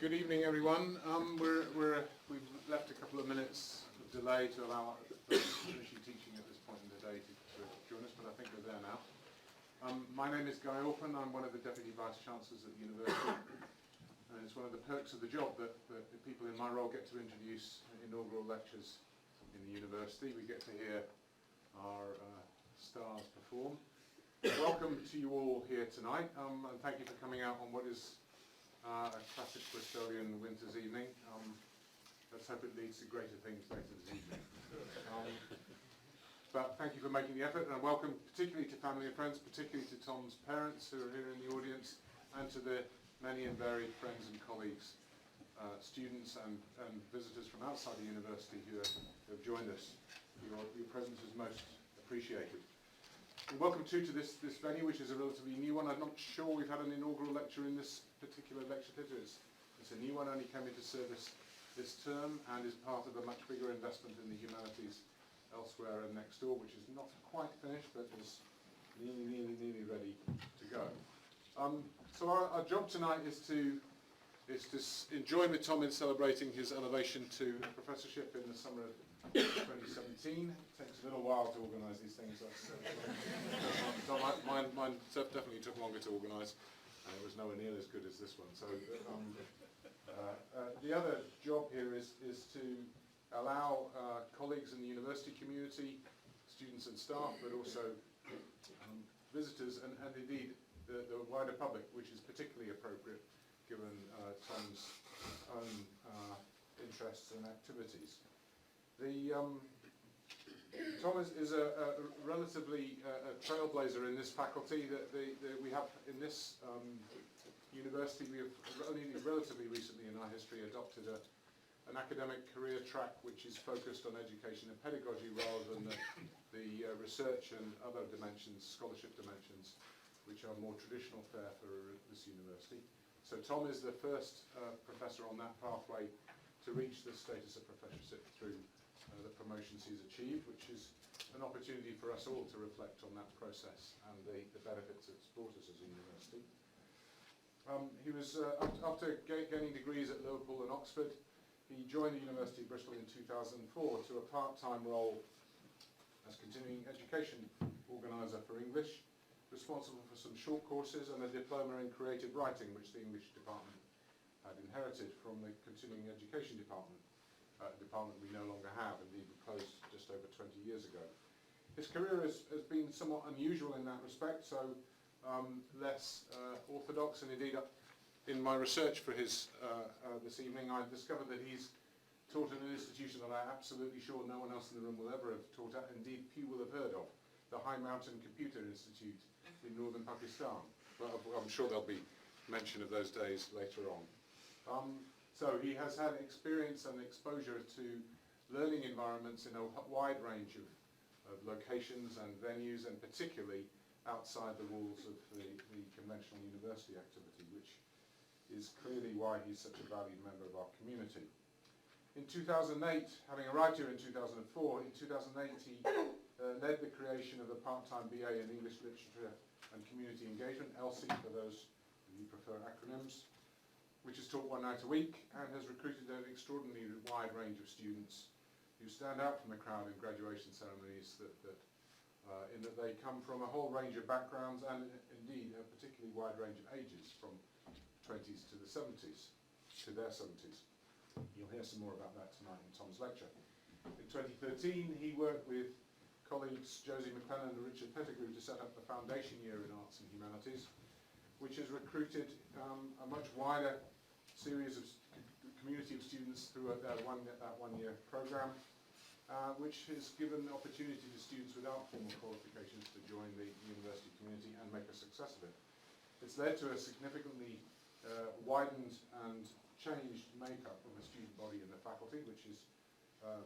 Good evening, everyone. We've left a couple of minutes of delay to allow finishing teaching at this point in the day to join us, but I think we're there now. My name is Guy Orphan. I'm one of the Deputy Vice-Chancellors at the University, and it's one of the perks of the job that the people in my role get to introduce inaugural lectures in the University. We get to hear our stars perform. Welcome to you all here tonight, and thank you for coming out on what is a classic Bristolian winter's evening. Let's hope it leads to greater things later this evening. But thank you for making the effort, and welcome particularly to family and friends, particularly to Tom's parents who are here in the audience, and to the many and varied friends and colleagues, students and visitors from outside the university who have joined us. Your presence is most appreciated. And welcome too to this venue, which is a relatively new one. I'm not sure we've had an inaugural lecture in this particular lecture theatre. It's a new one, only came into service this term and is part of a much bigger investment in the humanities elsewhere and next door, which is not quite finished but is nearly ready to go. So our job tonight is to join with Tom in celebrating his elevation to a professorship in the summer of 2017. It takes a little while to organise these things. Mine definitely took longer to organise, and it was nowhere near as good as this one. So the other job here is to allow colleagues in the university community, students and staff, but also visitors and indeed the wider public, which is particularly appropriate given Tom's own interests and activities. Tom is a relatively trailblazer in this faculty. That we have in this university, we have only relatively recently in our history adopted an academic career track which is focused on education and pedagogy rather than the research and other dimensions, scholarship dimensions, which are more traditional fare for this university. So Tom is the first professor on that pathway to reach the status of professorship through the promotions he's achieved, which is an opportunity for us all to reflect on that process and the benefits it's brought us as a university. He was, after gaining degrees at Liverpool and Oxford, he joined the University of Bristol in 2004 to a part-time role as continuing education organiser for English, responsible for some short courses and a diploma in creative writing, which the English department had inherited from the continuing education department, a department we no longer have, indeed we closed just over 20 years ago. His career has been somewhat unusual in that respect, so less orthodox, and indeed in my research for his this evening I discovered that he's taught at an institution that I'm absolutely sure no one else in the room will ever have taught at, indeed few will have heard of, the High Mountain Computer Institute in northern Pakistan. But I'm sure there'll be mention of those days later on. So he has had experience and exposure to learning environments in a wide range of locations and venues, and particularly outside the walls of the conventional university activity, which is clearly why he's such a valued member of our community. In 2008, having arrived here in 2004, in 2008 he led the creation of a part-time BA in English Literature and Community Engagement, ELSI for those of you who prefer acronyms, which is taught one night a week and has recruited an extraordinarily wide range of students who stand out from the crowd in graduation ceremonies in that they come from a whole range of backgrounds and indeed a particularly wide range of ages, from 20s to the 70s, to their 70s. You'll hear some more about that tonight in Tom's lecture. In 2013 he worked with colleagues Josie McLennan and Richard Pettigrew to set up the Foundation Year in Arts and Humanities, which has recruited a much wider series of community of students through that one-year programme, which has given the opportunity to students without formal qualifications to join the university community and make a success of it. It's led to a significantly widened and changed makeup of the student body in the faculty, which is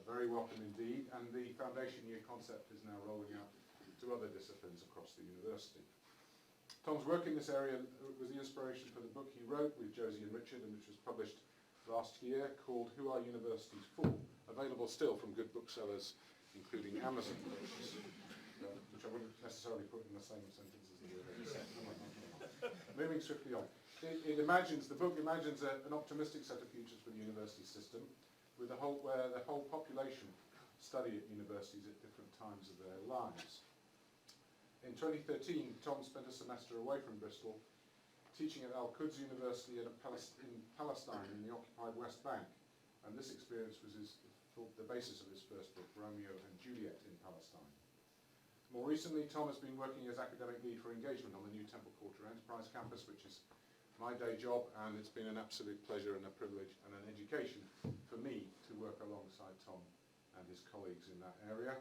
very welcome indeed, and the Foundation Year concept is now rolling out to other disciplines across the university. Tom's work in this area was the inspiration for the book he wrote with Josie and Richard, and which was published last year, called Who Are Universities For?, available still from good booksellers, including Amazon, which I wouldn't necessarily put in the same sentence as the word. Moving swiftly on. the book imagines an optimistic set of futures for the university system, with where the whole population study at universities at different times of their lives. In 2013, Tom spent a semester away from Bristol, teaching at Al-Quds University in Palestine in the occupied West Bank, and this experience was the basis of his first book, Romeo and Juliet in Palestine. More recently, Tom has been working as academic lead for engagement on the new Temple Quarter Enterprise Campus, which is my day job, and it's been an absolute pleasure and a privilege and an education for me to work alongside Tom and his colleagues in that area.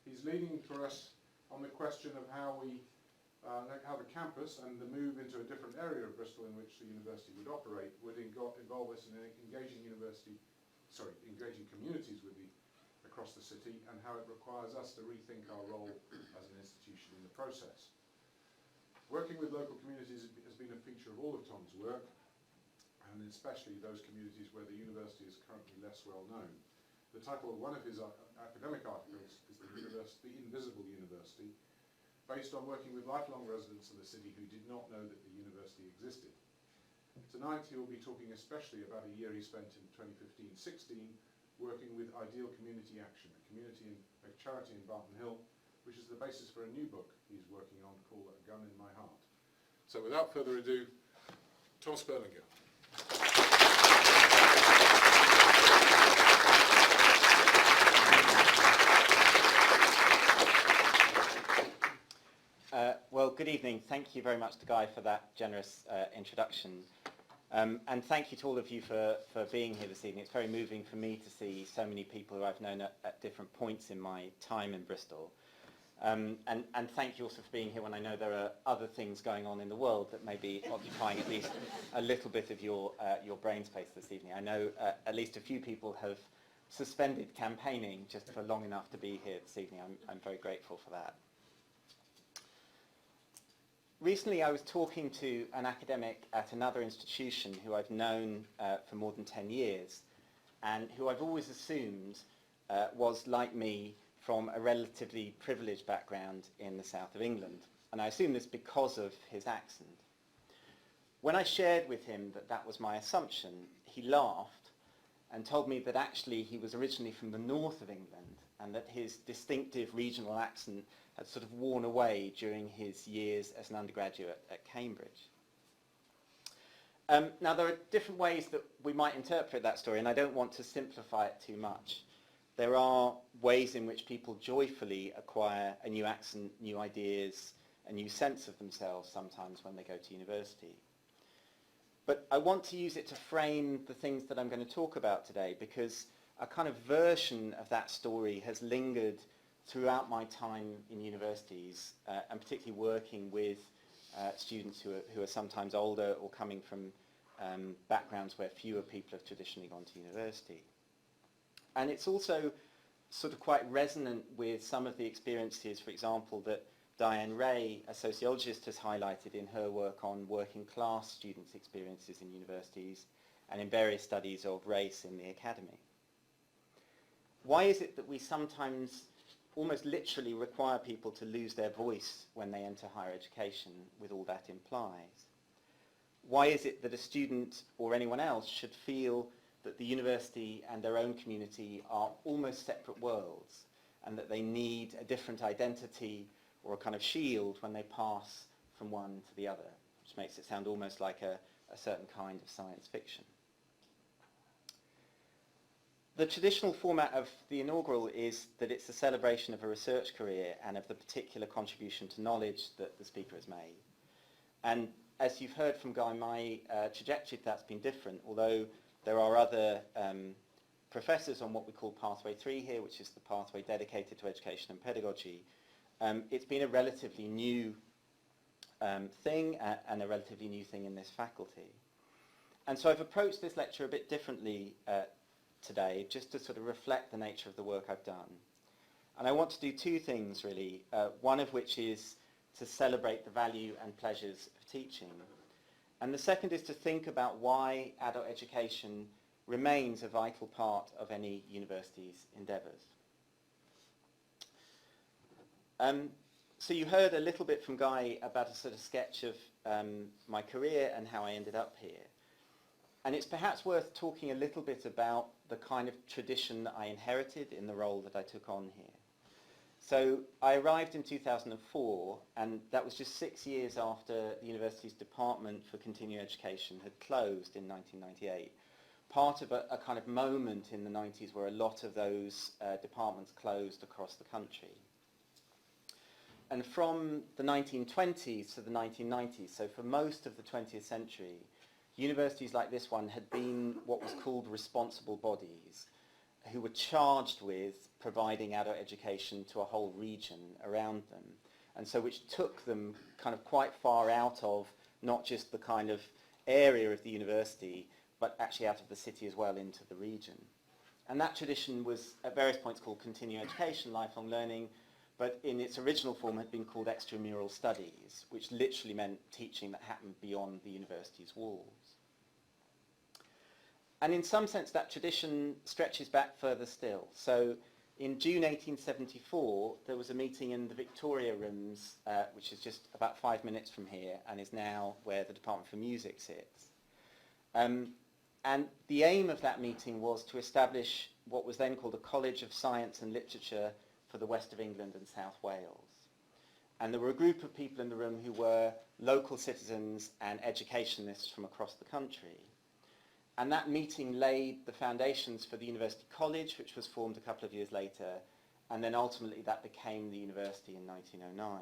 He's leading for us on the question of how the campus and the move into a different area of Bristol in which the university would operate would involve us in engaging communities across the city, and how it requires us to rethink our role as an institution in the process. Working with local communities has been a feature of all of Tom's work, and especially those communities where the university is currently less well known. The title of one of his academic articles is The Invisible University, based on working with lifelong residents of the city who did not know that the university existed. Tonight he will be talking especially about a year he spent in 2015-16 working with Ideal Community Action, a charity in Barton Hill, which is the basis for a new book he's working on called A Gun in My Heart. So without further ado, Tom Sperlinger. Well, good evening. Thank you very much to Guy for that generous introduction. And thank you to all of you for being here this evening. It's very moving for me to see so many people who I've known at different points in my time in Bristol. And thank you also for being here when I know there are other things going on in the world that may be occupying at least a little bit of your brain space this evening. I know at least a few people have suspended campaigning just for long enough to be here this evening. I'm very grateful for that. Recently I was talking to an academic at another institution who I've known for more than 10 years, and who I've always assumed was, like me, from a relatively privileged background in the south of England. And I assume this because of his accent. When I shared with him that that was my assumption, he laughed and told me that actually he was originally from the north of England, and that his distinctive regional accent had sort of worn away during his years as an undergraduate at Cambridge. Now, there are different ways that we might interpret that story, and I don't want to simplify it too much. There are ways in which people joyfully acquire a new accent, new ideas, a new sense of themselves sometimes when they go to university. But I want to use it to frame the things that I'm going to talk about today, because a kind of version of that story has lingered throughout my time in universities, and particularly working with students who are sometimes older or coming from backgrounds where fewer people have traditionally gone to university. And it's also sort of quite resonant with some of the experiences, for example, that Diane Ray, a sociologist, has highlighted in her work on working class students' experiences in universities and in various studies of race in the academy. Why is it that we sometimes almost literally require people to lose their voice when they enter higher education, with all that implies? Why is it that a student or anyone else should feel that the university and their own community are almost separate worlds, and that they need a different identity or a kind of shield when they pass from one to the other, which makes it sound almost like a certain kind of science fiction? The traditional format of the inaugural is that it's a celebration of a research career and of the particular contribution to knowledge that the speaker has made. And as you've heard from Guy, my trajectory to that's been different, although there are other professors on what we call Pathway 3 here, which is the pathway dedicated to education and pedagogy. It's been a relatively new thing, and a relatively new thing in this faculty. And so I've approached this lecture a bit differently today, just to sort of reflect the nature of the work I've done. And I want to do two things, really, one of which is to celebrate the value and pleasures of teaching. And the second is to think about why adult education remains a vital part of any university's endeavours. So you heard a little bit from Guy about a sort of sketch of my career and how I ended up here. And it's perhaps worth talking a little bit about the kind of tradition that I inherited in the role that I took on here. So I arrived in 2004, and that was just 6 years after the university's Department for Continuing Education had closed in 1998. Part of a kind of moment in the 90s where a lot of those departments closed across the country. And from the 1920s to the 1990s, so for most of the 20th century, universities like this one had been what was called responsible bodies, who were charged with providing adult education to a whole region around them, and so which took them kind of quite far out of not just the kind of area of the university, but actually out of the city as well into the region. And that tradition was at various points called continuing education, lifelong learning, but in its original form had been called extramural studies, which literally meant teaching that happened beyond the university's walls. And in some sense that tradition stretches back further still. So in June 1874 there was a meeting in the Victoria Rooms, which is just about 5 minutes from here and is now where the Department for Music sits. And the aim of that meeting was to establish what was then called a College of Science and Literature for the West of England and South Wales. And there were a group of people in the room who were local citizens and educationists from across the country. And that meeting laid the foundations for the University College, which was formed a couple of years later, and then ultimately that became the university in 1909.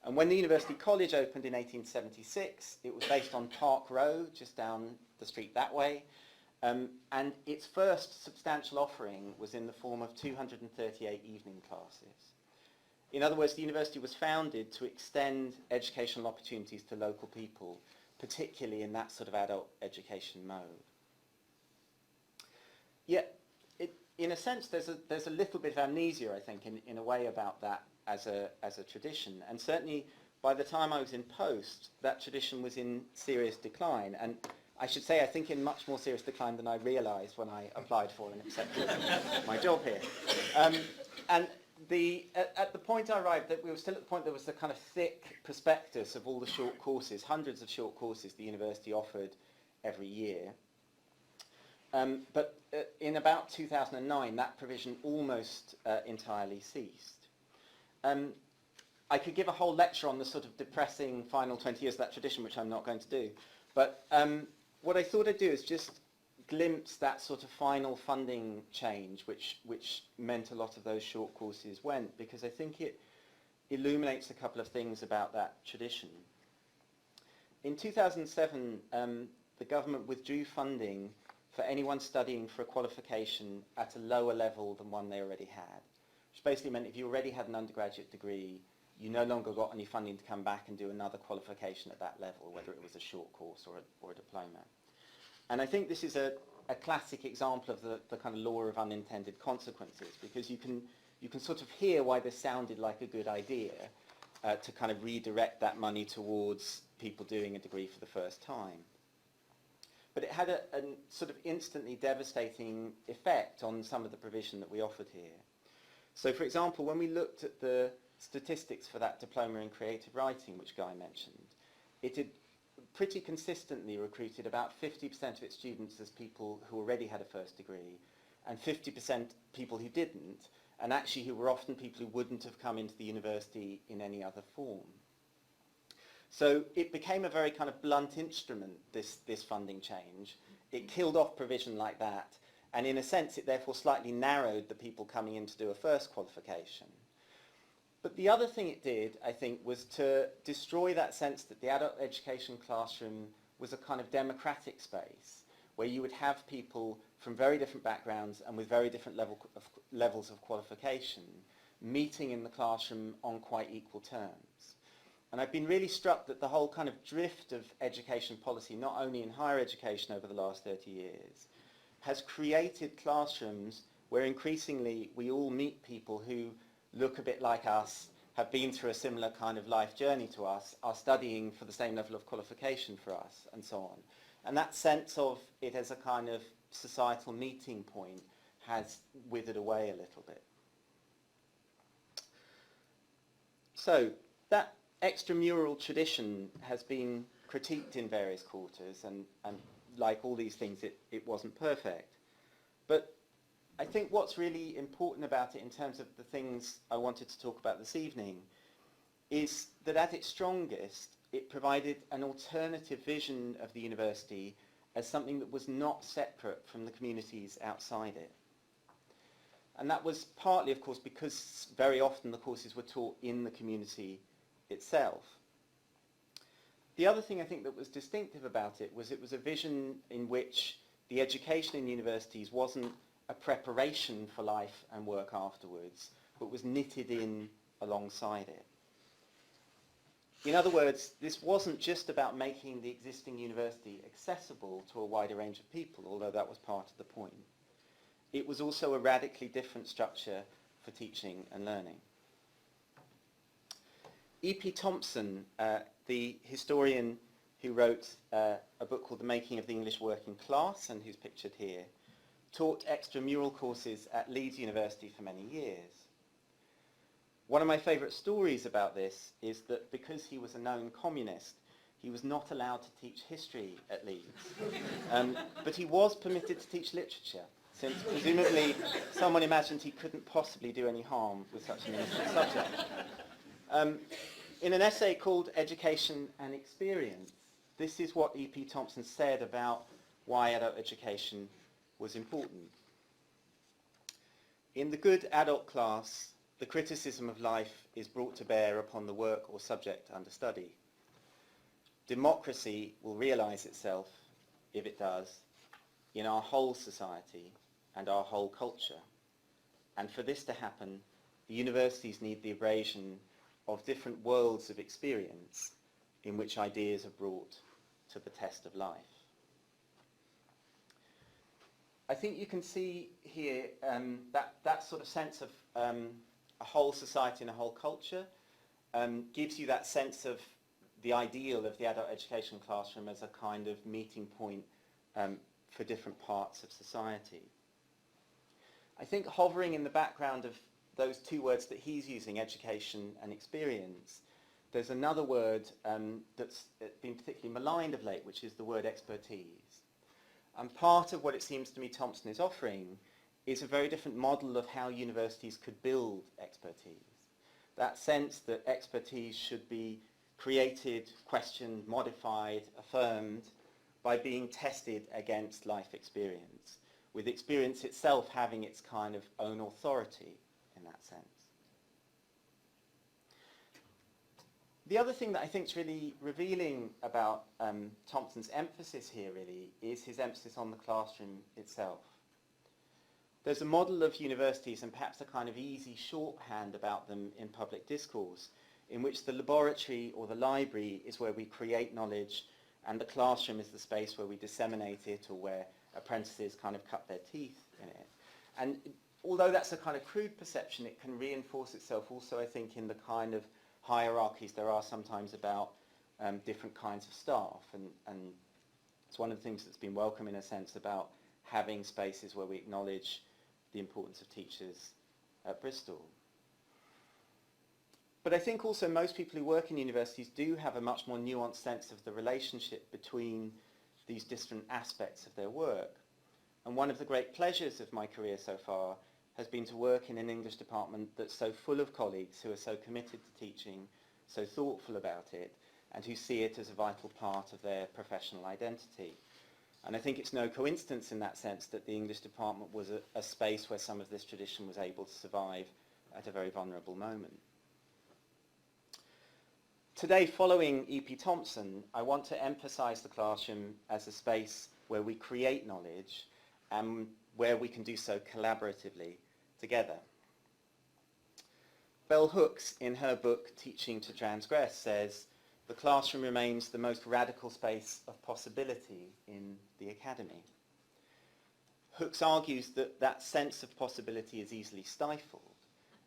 And when the University College opened in 1876, it was based on Park Row, just down the street that way, and its first substantial offering was in the form of 238 evening classes. In other words, the university was founded to extend educational opportunities to local people, particularly in that sort of adult education mode. Yet, in a sense, there's a little bit of amnesia, I think, in a way about that as a tradition. And certainly, by the time I was in post, that tradition was in serious decline. And I should say, I think in much more serious decline than I realised when I applied for and accepted my job here. And at the point I arrived, that we were still at the point there was the kind of thick prospectus of all the short courses, hundreds of short courses the university offered every year. But in about 2009, that provision almost entirely ceased. I could give a whole lecture on the sort of depressing final 20 years of that tradition, which I'm not going to do. But what I thought I'd do is just glimpse that sort of final funding change, which meant a lot of those short courses went, because I think it illuminates a couple of things about that tradition. In 2007, the government withdrew funding for anyone studying for a qualification at a lower level than one they already had, which basically meant if you already had an undergraduate degree, you no longer got any funding to come back and do another qualification at that level, whether it was a short course or a diploma. And I think this is a classic example of the kind of law of unintended consequences, because you can sort of hear why this sounded like a good idea to kind of redirect that money towards people doing a degree for the first time. But it had a sort of instantly devastating effect on some of the provision that we offered here. So, for example, when we looked at the statistics for that diploma in creative writing, which Guy mentioned, it had pretty consistently recruited about 50% of its students as people who already had a first degree, and 50% people who didn't, and actually who were often people who wouldn't have come into the university in any other form. So it became a very kind of blunt instrument, this funding change. It killed off provision like that, and in a sense it therefore slightly narrowed the people coming in to do a first qualification. But the other thing it did, I think, was to destroy that sense that the adult education classroom was a kind of democratic space where you would have people from very different backgrounds and with very different levels of qualification meeting in the classroom on quite equal terms. And I've been really struck that the whole kind of drift of education policy, not only in higher education over the last 30 years, has created classrooms where increasingly we all meet people who look a bit like us, have been through a similar kind of life journey to us, are studying for the same level of qualification for us, and so on. And that sense of it as a kind of societal meeting point has withered away a little bit. So that extramural tradition has been critiqued in various quarters, and like all these things, it wasn't perfect. But I think what's really important about it in terms of the things I wanted to talk about this evening is that at its strongest, it provided an alternative vision of the university as something that was not separate from the communities outside it. And that was partly, of course, because very often the courses were taught in the community itself. The other thing I think that was distinctive about it was a vision in which the education in universities wasn't a preparation for life and work afterwards, but was knitted in alongside it. In other words, this wasn't just about making the existing university accessible to a wider range of people, although that was part of the point. It was also a radically different structure for teaching and learning. E.P. Thompson, the historian who wrote a book called The Making of the English Working Class, and who's pictured here, taught extramural courses at Leeds University for many years. One of my favourite stories about this is that because he was a known communist, he was not allowed to teach history at Leeds. But he was permitted to teach literature, since presumably someone imagined he couldn't possibly do any harm with such an innocent subject. In an essay called Education and Experience, this is what E.P. Thompson said about why adult education was important. In the good adult class, the criticism of life is brought to bear upon the work or subject under study. Democracy will realise itself, if it does, in our whole society and our whole culture. And for this to happen, the universities need the abrasion of different worlds of experience in which ideas are brought to the test of life. I think you can see here that sort of sense of a whole society and a whole culture gives you that sense of the ideal of the adult education classroom as a kind of meeting point for different parts of society. I think hovering in the background of those two words that he's using, education and experience, there's another word that's been particularly maligned of late, which is the word expertise. And part of what it seems to me Thompson is offering is a very different model of how universities could build expertise. That sense that expertise should be created, questioned, modified, affirmed by being tested against life experience, with experience itself having its kind of own authority in that sense. The other thing that I think is really revealing about Thompson's emphasis here really is his emphasis on the classroom itself. There's a model of universities and perhaps a kind of easy shorthand about them in public discourse in which the laboratory or the library is where we create knowledge and the classroom is the space where we disseminate it or where apprentices kind of cut their teeth in it. And although that's a kind of crude perception, it can reinforce itself also, I think, in the kind of hierarchies there are sometimes about different kinds of staff. And it's one of the things that's been welcome in a sense about having spaces where we acknowledge the importance of teachers at Bristol. But I think also most people who work in universities do have a much more nuanced sense of the relationship between these different aspects of their work. And one of the great pleasures of my career so far has been to work in an English department that's so full of colleagues who are so committed to teaching, so thoughtful about it, and who see it as a vital part of their professional identity. And I think it's no coincidence in that sense that the English department was a space where some of this tradition was able to survive at a very vulnerable moment. Today, following E.P. Thompson, I want to emphasise the classroom as a space where we create knowledge and where we can do so collaboratively together. Bell Hooks, in her book Teaching to Transgress, says, "The classroom remains the most radical space of possibility in the academy." Hooks argues that that sense of possibility is easily stifled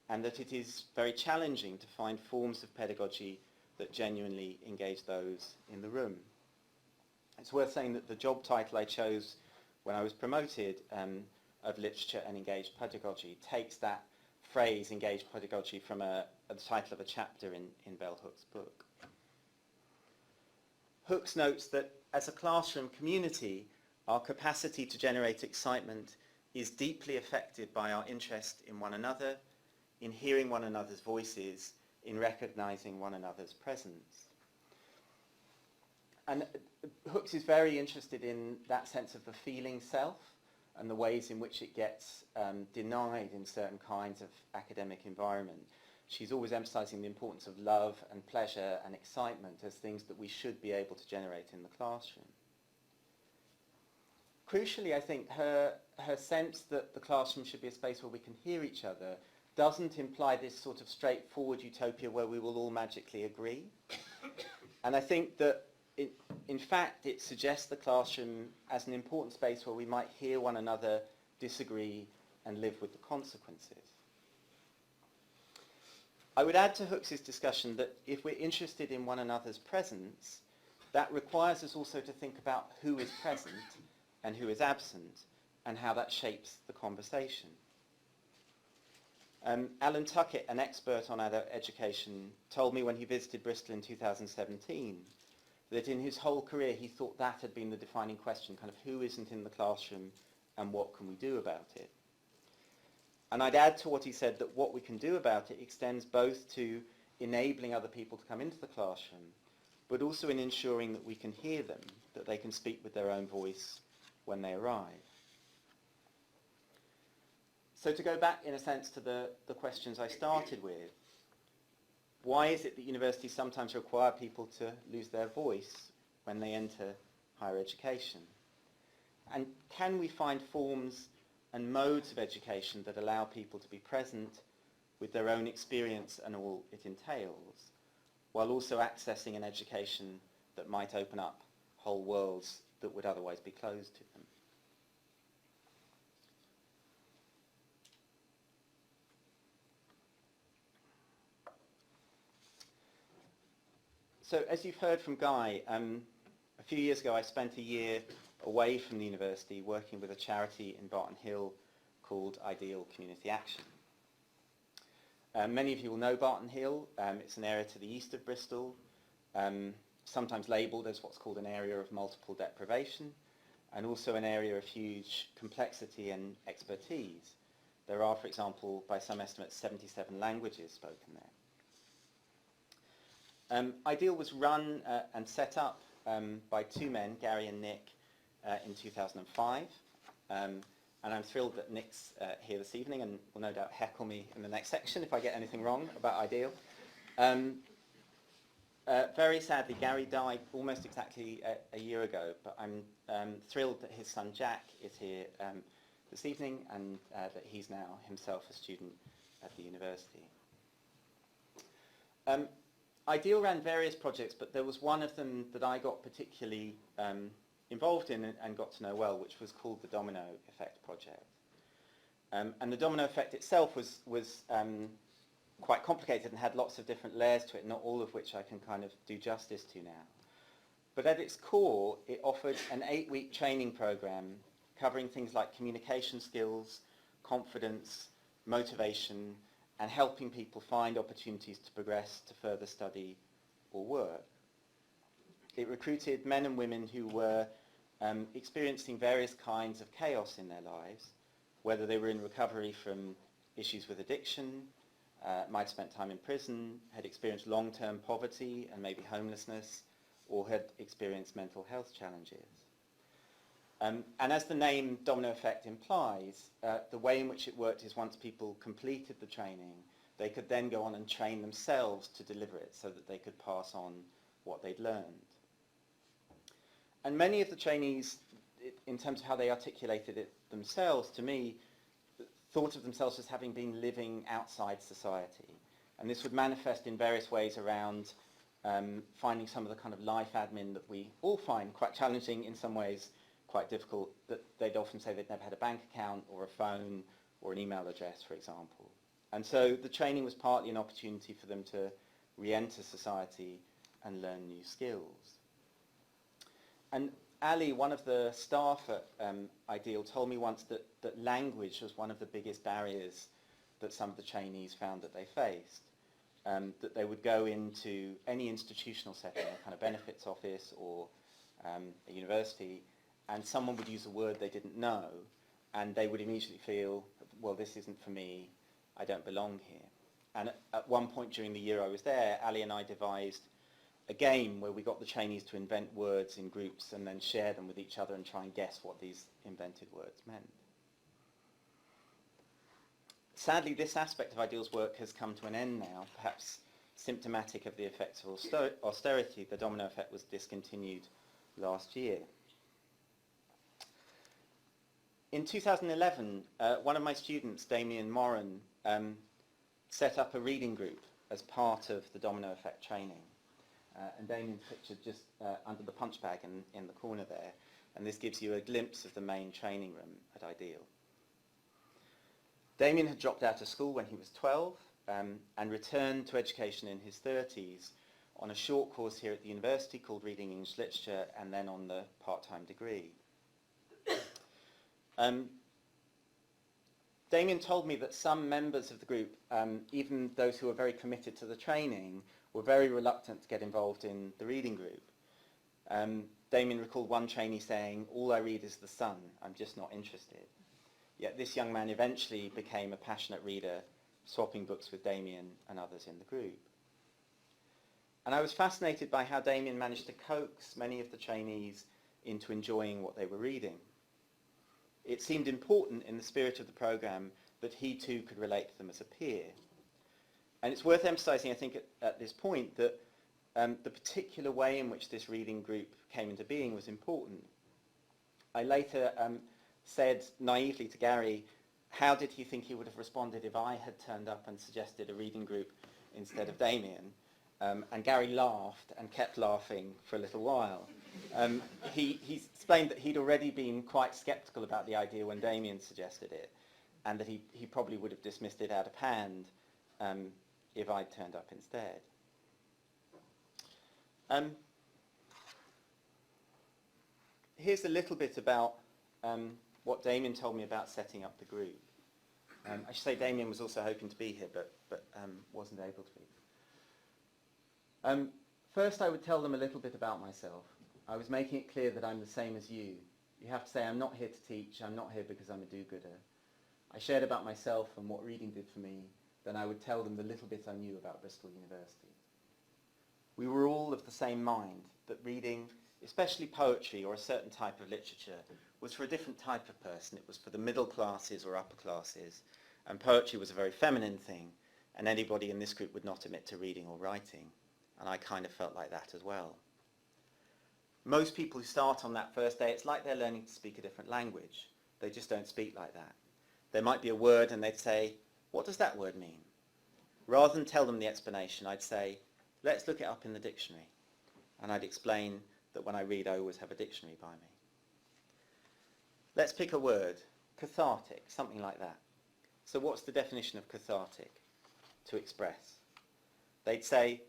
and that it is very challenging to find forms of pedagogy that genuinely engage those in the room. It's worth saying that the job title I chose when I was promoted of Literature and Engaged Pedagogy takes that phrase, engaged pedagogy, from the title of a chapter in Bell Hook's book. Hooks notes that as a classroom community, our capacity to generate excitement is deeply affected by our interest in one another, in hearing one another's voices, in recognizing one another's presence. And Hooks is very interested in that sense of the feeling self and the ways in which it gets denied in certain kinds of academic environment. She's always emphasizing the importance of love and pleasure and excitement as things that we should be able to generate in the classroom. Crucially, I think her sense that the classroom should be a space where we can hear each other doesn't imply this sort of straightforward utopia where we will all magically agree. And I think that in fact it suggests the classroom as an important space where we might hear one another, disagree, and live with the consequences. I would add to Hooks's discussion that if we're interested in one another's presence, that requires us also to think about who is present and who is absent, and how that shapes the conversation. Alan Tuckett, an expert on adult education, told me when he visited Bristol in 2017 that in his whole career he thought that had been the defining question, kind of who isn't in the classroom and what can we do about it. And I'd add to what he said that what we can do about it extends both to enabling other people to come into the classroom, but also in ensuring that we can hear them, that they can speak with their own voice when they arrive. So to go back, in a sense, to the questions I started with, why is it that universities sometimes require people to lose their voice when they enter higher education? And can we find forms and modes of education that allow people to be present with their own experience and all it entails, while also accessing an education that might open up whole worlds that would otherwise be closed to them? So as you've heard from Guy, a few years ago I spent a year away from the university working with a charity in Barton Hill called Ideal Community Action. Many of you will know Barton Hill. It's an area to the east of Bristol, sometimes labelled as what's called an area of multiple deprivation, and also an area of huge complexity and expertise. There are, for example, by some estimates, 77 languages spoken there. Ideal was run and set up by two men, Gary and Nick, in 2005. And I'm thrilled that Nick's here this evening and will no doubt heckle me in the next section if I get anything wrong about Ideal. Very sadly, Gary died almost exactly a year ago, but I'm thrilled that his son Jack is here this evening and that he's now himself a student at the university. Ideal ran various projects, but there was one of them that I got particularly involved in and got to know well, which was called the Domino Effect Project. And the domino effect itself was quite complicated and had lots of different layers to it, not all of which I can kind of do justice to now. But at its core, it offered an 8-week training program covering things like communication skills, confidence, motivation, and helping people find opportunities to progress to further study or work. It recruited men and women who were experiencing various kinds of chaos in their lives, whether they were in recovery from issues with addiction, might have spent time in prison, had experienced long-term poverty and maybe homelessness, or had experienced mental health challenges. And as the name Domino Effect implies, the way in which it worked is once people completed the training, they could then go on and train themselves to deliver it so that they could pass on what they'd learned. And many of the trainees, in terms of how they articulated it themselves, to me, thought of themselves as having been living outside society. And this would manifest in various ways around finding some of the kind of life admin that we all find quite challenging, in some ways quite difficult, that they'd often say they'd never had a bank account or a phone or an email address, for example. And so the training was partly an opportunity for them to re-enter society and learn new skills. And Ali, one of the staff at Ideal, told me once that language was one of the biggest barriers that some of the trainees found that they faced. That they would go into any institutional setting, a kind of benefits office or a university, and someone would use a word they didn't know, and they would immediately feel, well, this isn't for me, I don't belong here. And at one point during the year I was there, Ali and I devised a game where we got the trainees to invent words in groups and then share them with each other and try and guess what these invented words meant. Sadly, this aspect of Ideal's work has come to an end now, perhaps symptomatic of the effects of austerity. The domino effect was discontinued last year. In 2011, one of my students, Damien Moran, set up a reading group as part of the domino effect training. And Damien's pictured just under the punch bag in the corner there. And this gives you a glimpse of the main training room at Ideal. Damien had dropped out of school when he was 12 and returned to education in his 30s on a short course here at the university called Reading English Literature, and then on the part-time degree. Damien told me that some members of the group, even those who were very committed to the training, were very reluctant to get involved in the reading group. Damien recalled one trainee saying, "All I read is The Sun, I'm just not interested." Yet this young man eventually became a passionate reader, swapping books with Damien and others in the group. And I was fascinated by how Damien managed to coax many of the trainees into enjoying what they were reading. It seemed important in the spirit of the programme that he too could relate to them as a peer. And it's worth emphasising, I think, at this point, that the particular way in which this reading group came into being was important. I later said naively to Gary, how did he think he would have responded if I had turned up and suggested a reading group instead of Damien? And Gary laughed and kept laughing for a little while. He explained that he'd already been quite sceptical about the idea when Damien suggested it, and that he probably would have dismissed it out of hand if I'd turned up instead. Here's a little bit about what Damien told me about setting up the group. I should say Damien was also hoping to be here, but wasn't able to be. First, I would tell them a little bit about myself. I was making it clear that I'm the same as you. You have to say, I'm not here to teach, I'm not here because I'm a do-gooder. I shared about myself and what reading did for me, then I would tell them the little bit I knew about Bristol University. We were all of the same mind, that reading, especially poetry or a certain type of literature, was for a different type of person. It was for the middle classes or upper classes, and poetry was a very feminine thing, and anybody in this group would not admit to reading or writing, and I kind of felt like that as well. Most people who start on that first day, it's like they're learning to speak a different language. They just don't speak like that. There might be a word and they'd say, what does that word mean? Rather than tell them the explanation, I'd say, let's look it up in the dictionary. And I'd explain that when I read, I always have a dictionary by me. Let's pick a word, cathartic, something like that. So what's the definition of cathartic? To express. They'd say,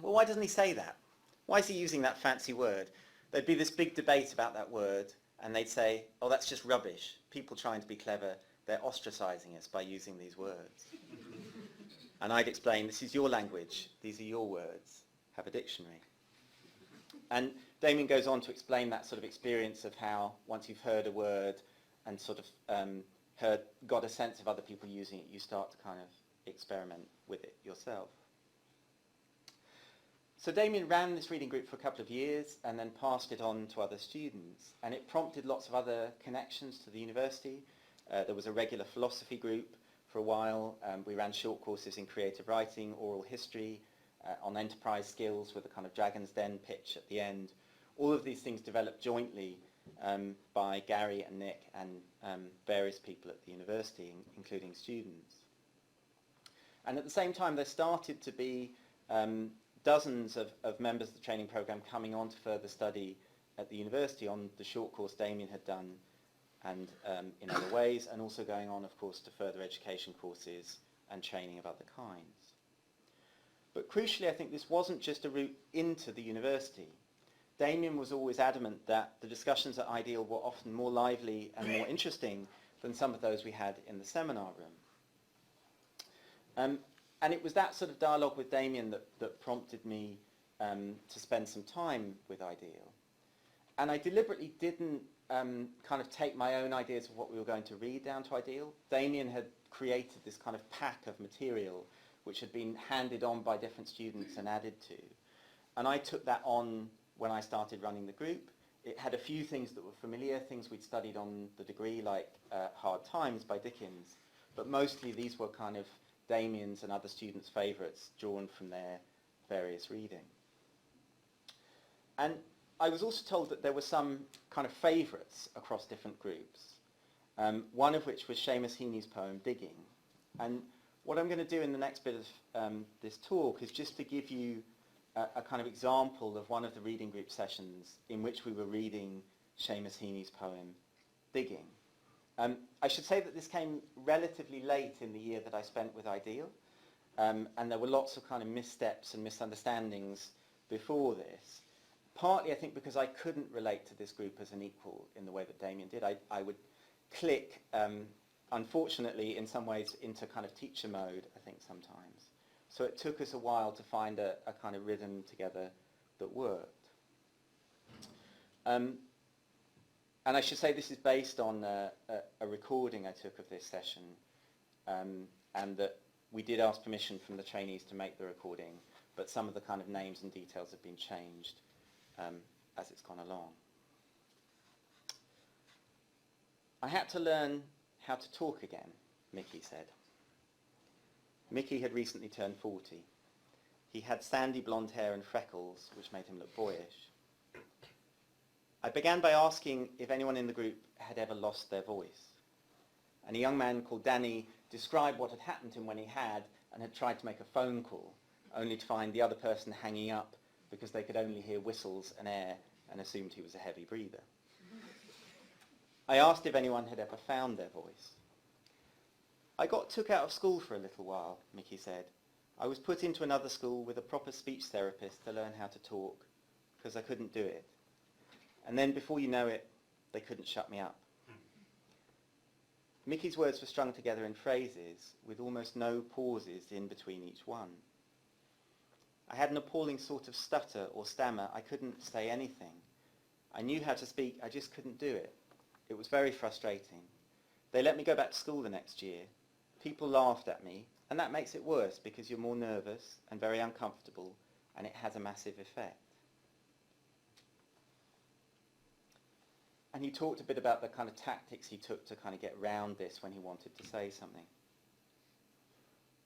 well, why doesn't he say that? Why is he using that fancy word? There'd be this big debate about that word, and they'd say, oh, that's just rubbish. People trying to be clever, they're ostracizing us by using these words. And I'd explain, this is your language, these are your words, have a dictionary. And Damien goes on to explain that sort of experience of how once you've heard a word and sort of got a sense of other people using it, you start to kind of experiment with it yourself. So Damien ran this reading group for a couple of years and then passed it on to other students, and it prompted lots of other connections to the university. There was a regular philosophy group for a while. We ran short courses in creative writing, oral history, on enterprise skills with a kind of Dragon's Den pitch at the end. All of these things developed jointly by Gary and Nick and various people at the university, including students. And at the same time, there started to be dozens of members of the training program coming on to further study at the university on the short course Damien had done and in other ways, and also going on, of course, to further education courses and training of other kinds. But crucially, I think this wasn't just a route into the university. Damien was always adamant that the discussions at Ideal were often more lively and more interesting than some of those we had in the seminar room. And it was that sort of dialogue with Damien that prompted me to spend some time with Ideal. And I deliberately didn't kind of take my own ideas of what we were going to read down to Ideal. Damien had created this kind of pack of material which had been handed on by different students and added to. And I took that on when I started running the group. It had a few things that were familiar, things we'd studied on the degree, like Hard Times by Dickens, but mostly these were kind of Damien's and other students' favourites drawn from their various reading. And I was also told that there were some kind of favourites across different groups, one of which was Seamus Heaney's poem, Digging. And what I'm going to do in the next bit of this talk is just to give you a kind of example of one of the reading group sessions in which we were reading Seamus Heaney's poem, Digging. I should say that this came relatively late in the year that I spent with Ideal, and there were lots of kind of missteps and misunderstandings before this. Partly, I think, because I couldn't relate to this group as an equal in the way that Damien did. I would click, unfortunately, in some ways, into kind of teacher mode, I think, sometimes. So it took us a while to find a kind of rhythm together that worked. And I should say this is based on a recording I took of this session, and that we did ask permission from the trainees to make the recording, but some of the kind of names and details have been changed as it's gone along. I had to learn how to talk again, Mickey said. Mickey had recently turned 40. He had sandy blonde hair and freckles, which made him look boyish. I began by asking if anyone in the group had ever lost their voice. And a young man called Danny described what had happened to him when he had, and had tried to make a phone call, only to find the other person hanging up because they could only hear whistles and air and assumed he was a heavy breather. I asked if anyone had ever found their voice. I got took out of school for a little while, Mickey said. I was put into another school with a proper speech therapist to learn how to talk, because I couldn't do it. And then, before you know it, they couldn't shut me up. Mickey's words were strung together in phrases, with almost no pauses in between each one. I had an appalling sort of stutter or stammer. I couldn't say anything. I knew how to speak, I just couldn't do it. It was very frustrating. They let me go back to school the next year. People laughed at me, and that makes it worse because you're more nervous and very uncomfortable, and it has a massive effect. And he talked a bit about the kind of tactics he took to kind of get round this when he wanted to say something.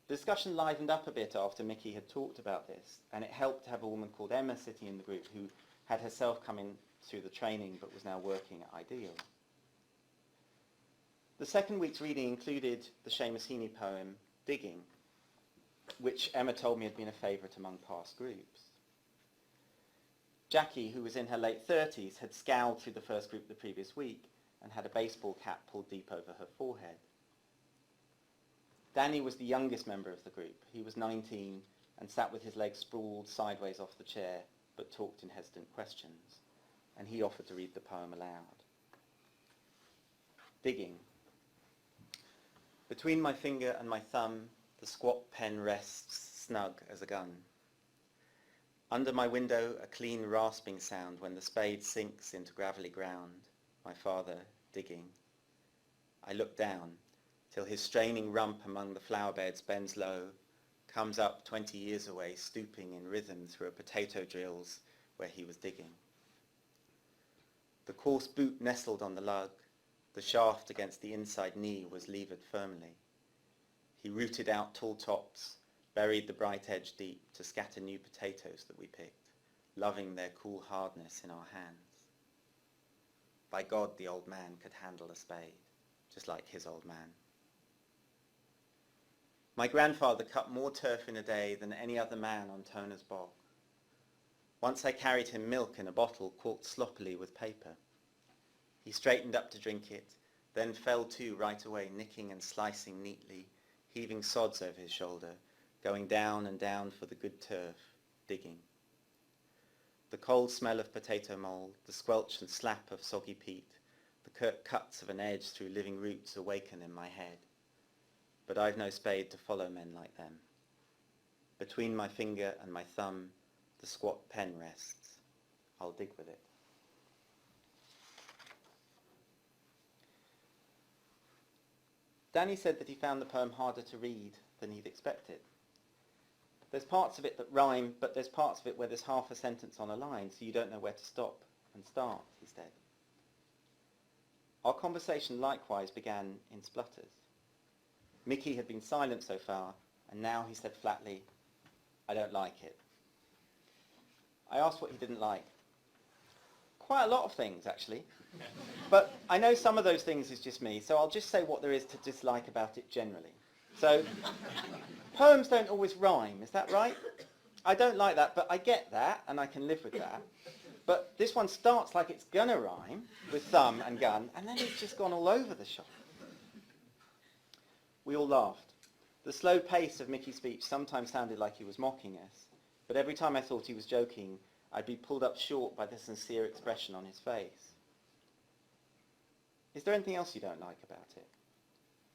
The discussion livened up a bit after Mickey had talked about this, and it helped to have a woman called Emma sitting in the group who had herself come in through the training but was now working at Ideal. The second week's reading included the Seamus Heaney poem, Digging, which Emma told me had been a favourite among past groups. Jackie, who was in her late 30s, had scowled through the first group the previous week and had a baseball cap pulled deep over her forehead. Danny was the youngest member of the group. He was 19 and sat with his legs sprawled sideways off the chair, but talked in hesitant questions, and he offered to read the poem aloud. Digging. Between my finger and my thumb, the squat pen rests snug as a gun. Under my window, a clean rasping sound when the spade sinks into gravelly ground, my father digging. I look down, till his straining rump among the flower beds bends low, comes up 20 years away, stooping in rhythm through a potato drills where he was digging. The coarse boot nestled on the lug, the shaft against the inside knee was levered firmly. He rooted out tall tops, buried the bright edge deep to scatter new potatoes that we picked, loving their cool hardness in our hands. By God, the old man could handle a spade, just like his old man. My grandfather cut more turf in a day than any other man on Toner's bog. Once I carried him milk in a bottle corked sloppily with paper. He straightened up to drink it, then fell to right away, nicking and slicing neatly, heaving sods over his shoulder, going down and down for the good turf, digging. The cold smell of potato mould, the squelch and slap of soggy peat, the curt cuts of an edge through living roots awaken in my head. but I've no spade to follow men like them. Between my finger and my thumb, the squat pen rests. I'll dig with it. Danny said that he found the poem harder to read than he'd expected. There's parts of it that rhyme, but there's parts of it where there's half a sentence on a line, so you don't know where to stop and start, he said. Our conversation likewise began in splutters. Mickey had been silent so far, and now he said flatly, I don't like it. I asked what he didn't like. Quite a lot of things, actually. But I know some of those things is just me, so I'll just say what there is to dislike about it generally. So, poems don't always rhyme, is that right? I don't like that, but I get that, and I can live with that. But this one starts like it's gonna rhyme, with thumb and gun, and then it's just gone all over the shop. We all laughed. The slow pace of Mickey's speech sometimes sounded like he was mocking us, but every time I thought he was joking, I'd be pulled up short by the sincere expression on his face. Is there anything else you don't like about it?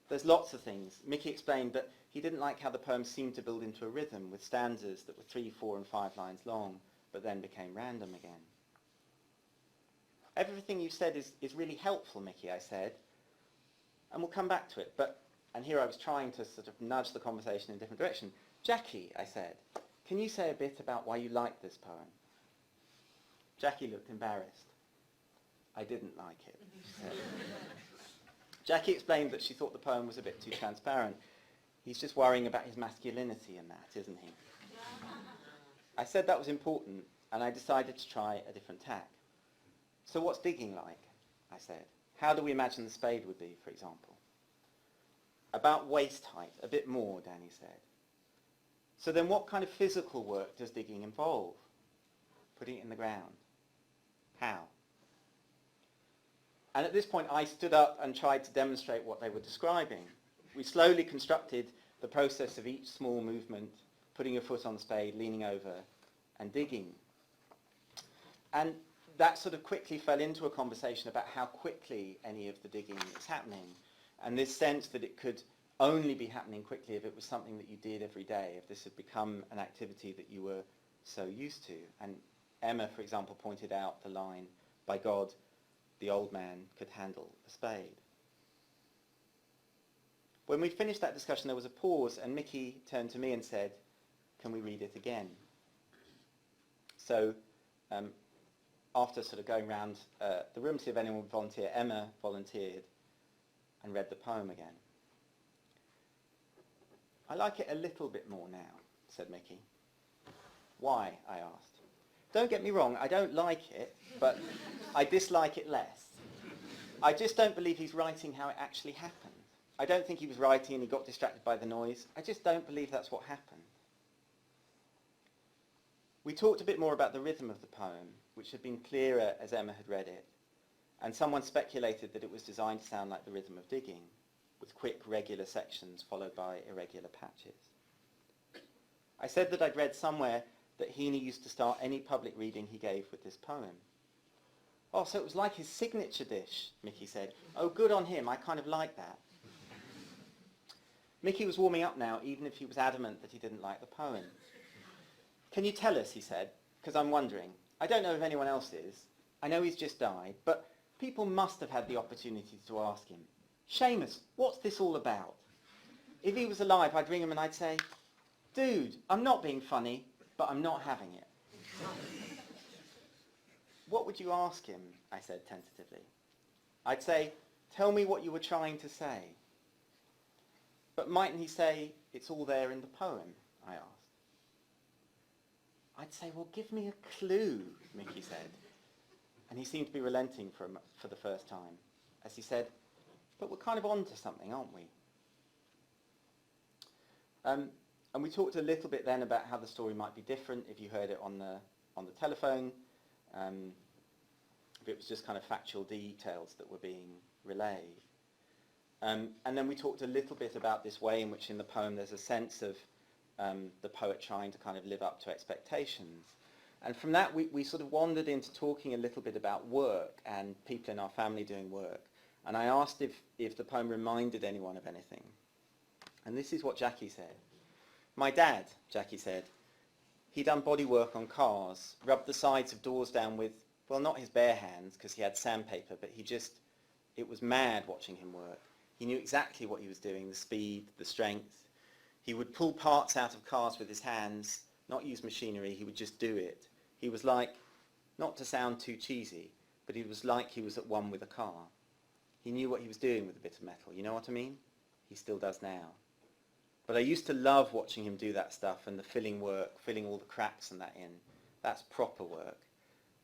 There's lots of things. Mickey explained that he didn't like how the poem seemed to build into a rhythm with stanzas that were 3, 4, and 5 lines long, but then became random again. Everything you said is really helpful, Mickey, I said, and we'll come back to it, and here I was trying to sort of nudge the conversation in a different direction. Jackie, I said, can you say a bit about why you like this poem? Jackie looked embarrassed. I didn't like it, she said. Jackie explained that she thought the poem was a bit too transparent. He's just worrying about his masculinity in that, isn't he? I said that was important, and I decided to try a different tack. So what's digging like? I said. How do we imagine the spade would be, for example? About waist height, a bit more, Danny said. So then what kind of physical work does digging involve? Putting it in the ground. How? And at this point I stood up and tried to demonstrate what they were describing. We slowly constructed the process of each small movement, putting your foot on the spade, leaning over, and digging. And that sort of quickly fell into a conversation about how quickly any of the digging is happening, and this sense that it could only be happening quickly if it was something that you did every day, if this had become an activity that you were so used to. And Emma, for example, pointed out the line, by God, the old man could handle a spade. When we finished that discussion, there was a pause, and Mickey turned to me and said, can we read it again? So after sort of going around the room to see if anyone would volunteer, Emma volunteered and read the poem again. I like it a little bit more now, said Mickey. Why? I asked. Don't get me wrong, I don't like it, but I dislike it less. I just don't believe he's writing how it actually happened. I don't think he was writing and he got distracted by the noise. I just don't believe that's what happened. We talked a bit more about the rhythm of the poem, which had been clearer as Emma had read it, and someone speculated that it was designed to sound like the rhythm of digging, with quick, regular sections followed by irregular patches. I said that I'd read somewhere that Heaney used to start any public reading he gave with this poem. Oh, so it was like his signature dish, Mickey said. Oh, good on him, I kind of like that. Mickey was warming up now, even if he was adamant that he didn't like the poem. Can you tell us, he said, because I'm wondering. I don't know if anyone else is. I know he's just died, but people must have had the opportunity to ask him, Seamus, what's this all about? If he was alive, I'd ring him and I'd say, dude, I'm not being funny, but I'm not having it. What would you ask him? I said tentatively. I'd say, tell me what you were trying to say. But mightn't he say, it's all there in the poem? I asked. I'd say, well, give me a clue, Mickey said. And he seemed to be relenting for the first time, as he said, but we're kind of on to something, aren't we? And we talked a little bit then about how the story might be different if you heard it on the telephone, if it was just kind of factual details that were being relayed. And then we talked a little bit about this way in which in the poem there's a sense of the poet trying to kind of live up to expectations. And from that we sort of wandered into talking a little bit about work and people in our family doing work. And I asked if the poem reminded anyone of anything. And this is what Jackie said. My dad, Jackie said, he'd done body work on cars, rubbed the sides of doors down with, well, not his bare hands, because he had sandpaper, but it was mad watching him work. He knew exactly what he was doing, the speed, the strength. He would pull parts out of cars with his hands, not use machinery, he would just do it. He was like, not to sound too cheesy, but he was like he was at one with a car. He knew what he was doing with a bit of metal, you know what I mean? He still does now. But I used to love watching him do that stuff and the filling work, filling all the cracks and that in. That's proper work.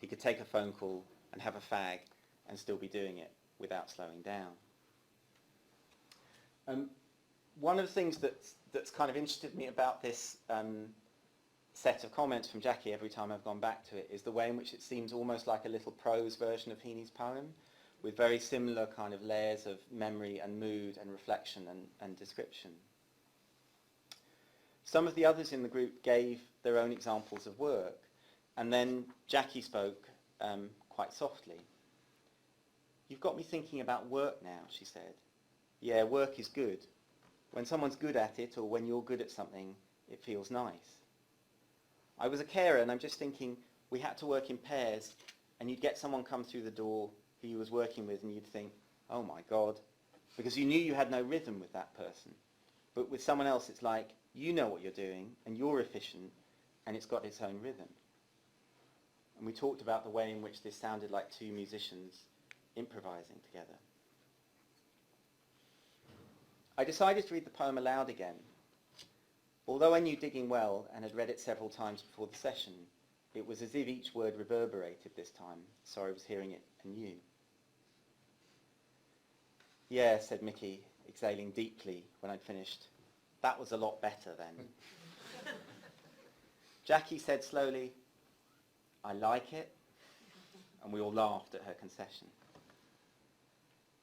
He could take a phone call and have a fag and still be doing it without slowing down. One of the things that's kind of interested me about this set of comments from Jackie every time I've gone back to it is the way in which it seems almost like a little prose version of Heaney's poem, with very similar kind of layers of memory and mood and reflection and description. Some of the others in the group gave their own examples of work, and then Jackie spoke quite softly. You've got me thinking about work now, she said. Yeah, work is good. When someone's good at it, or when you're good at something, it feels nice. I was a carer, and I'm just thinking, we had to work in pairs, and you'd get someone come through the door who you was working with, and you'd think, oh my God, because you knew you had no rhythm with that person. But with someone else, it's like, you know what you're doing, and you're efficient, and it's got its own rhythm. And we talked about the way in which this sounded like two musicians improvising together. I decided to read the poem aloud again. Although I knew Digging Well and had read it several times before the session, it was as if each word reverberated this time, so I was hearing it anew. Yeah, said Mickey, exhaling deeply when I'd finished. That was a lot better then. Jackie said slowly, I like it, and we all laughed at her concession.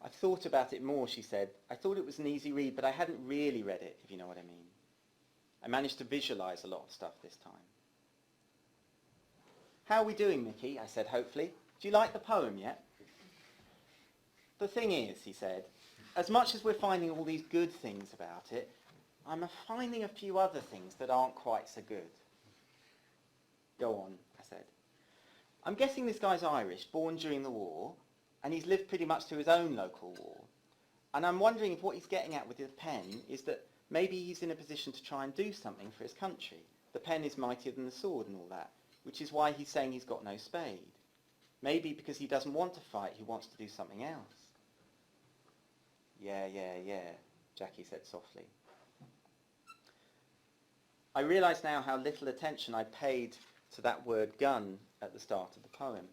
I've thought about it more, she said. I thought it was an easy read, but I hadn't really read it, if you know what I mean. I managed to visualise a lot of stuff this time. How are we doing, Mickey? I said hopefully. Do you like the poem yet? The thing is, he said, as much as we're finding all these good things about it, I'm finding a few other things that aren't quite so good. Go on, I said. I'm guessing this guy's Irish, born during the war, and he's lived pretty much through his own local war. And I'm wondering if what he's getting at with his pen is that maybe he's in a position to try and do something for his country. The pen is mightier than the sword and all that, which is why he's saying he's got no spade. Maybe because he doesn't want to fight, he wants to do something else. Yeah, Jackie said softly. I realise now how little attention I paid to that word gun at the start of the poem.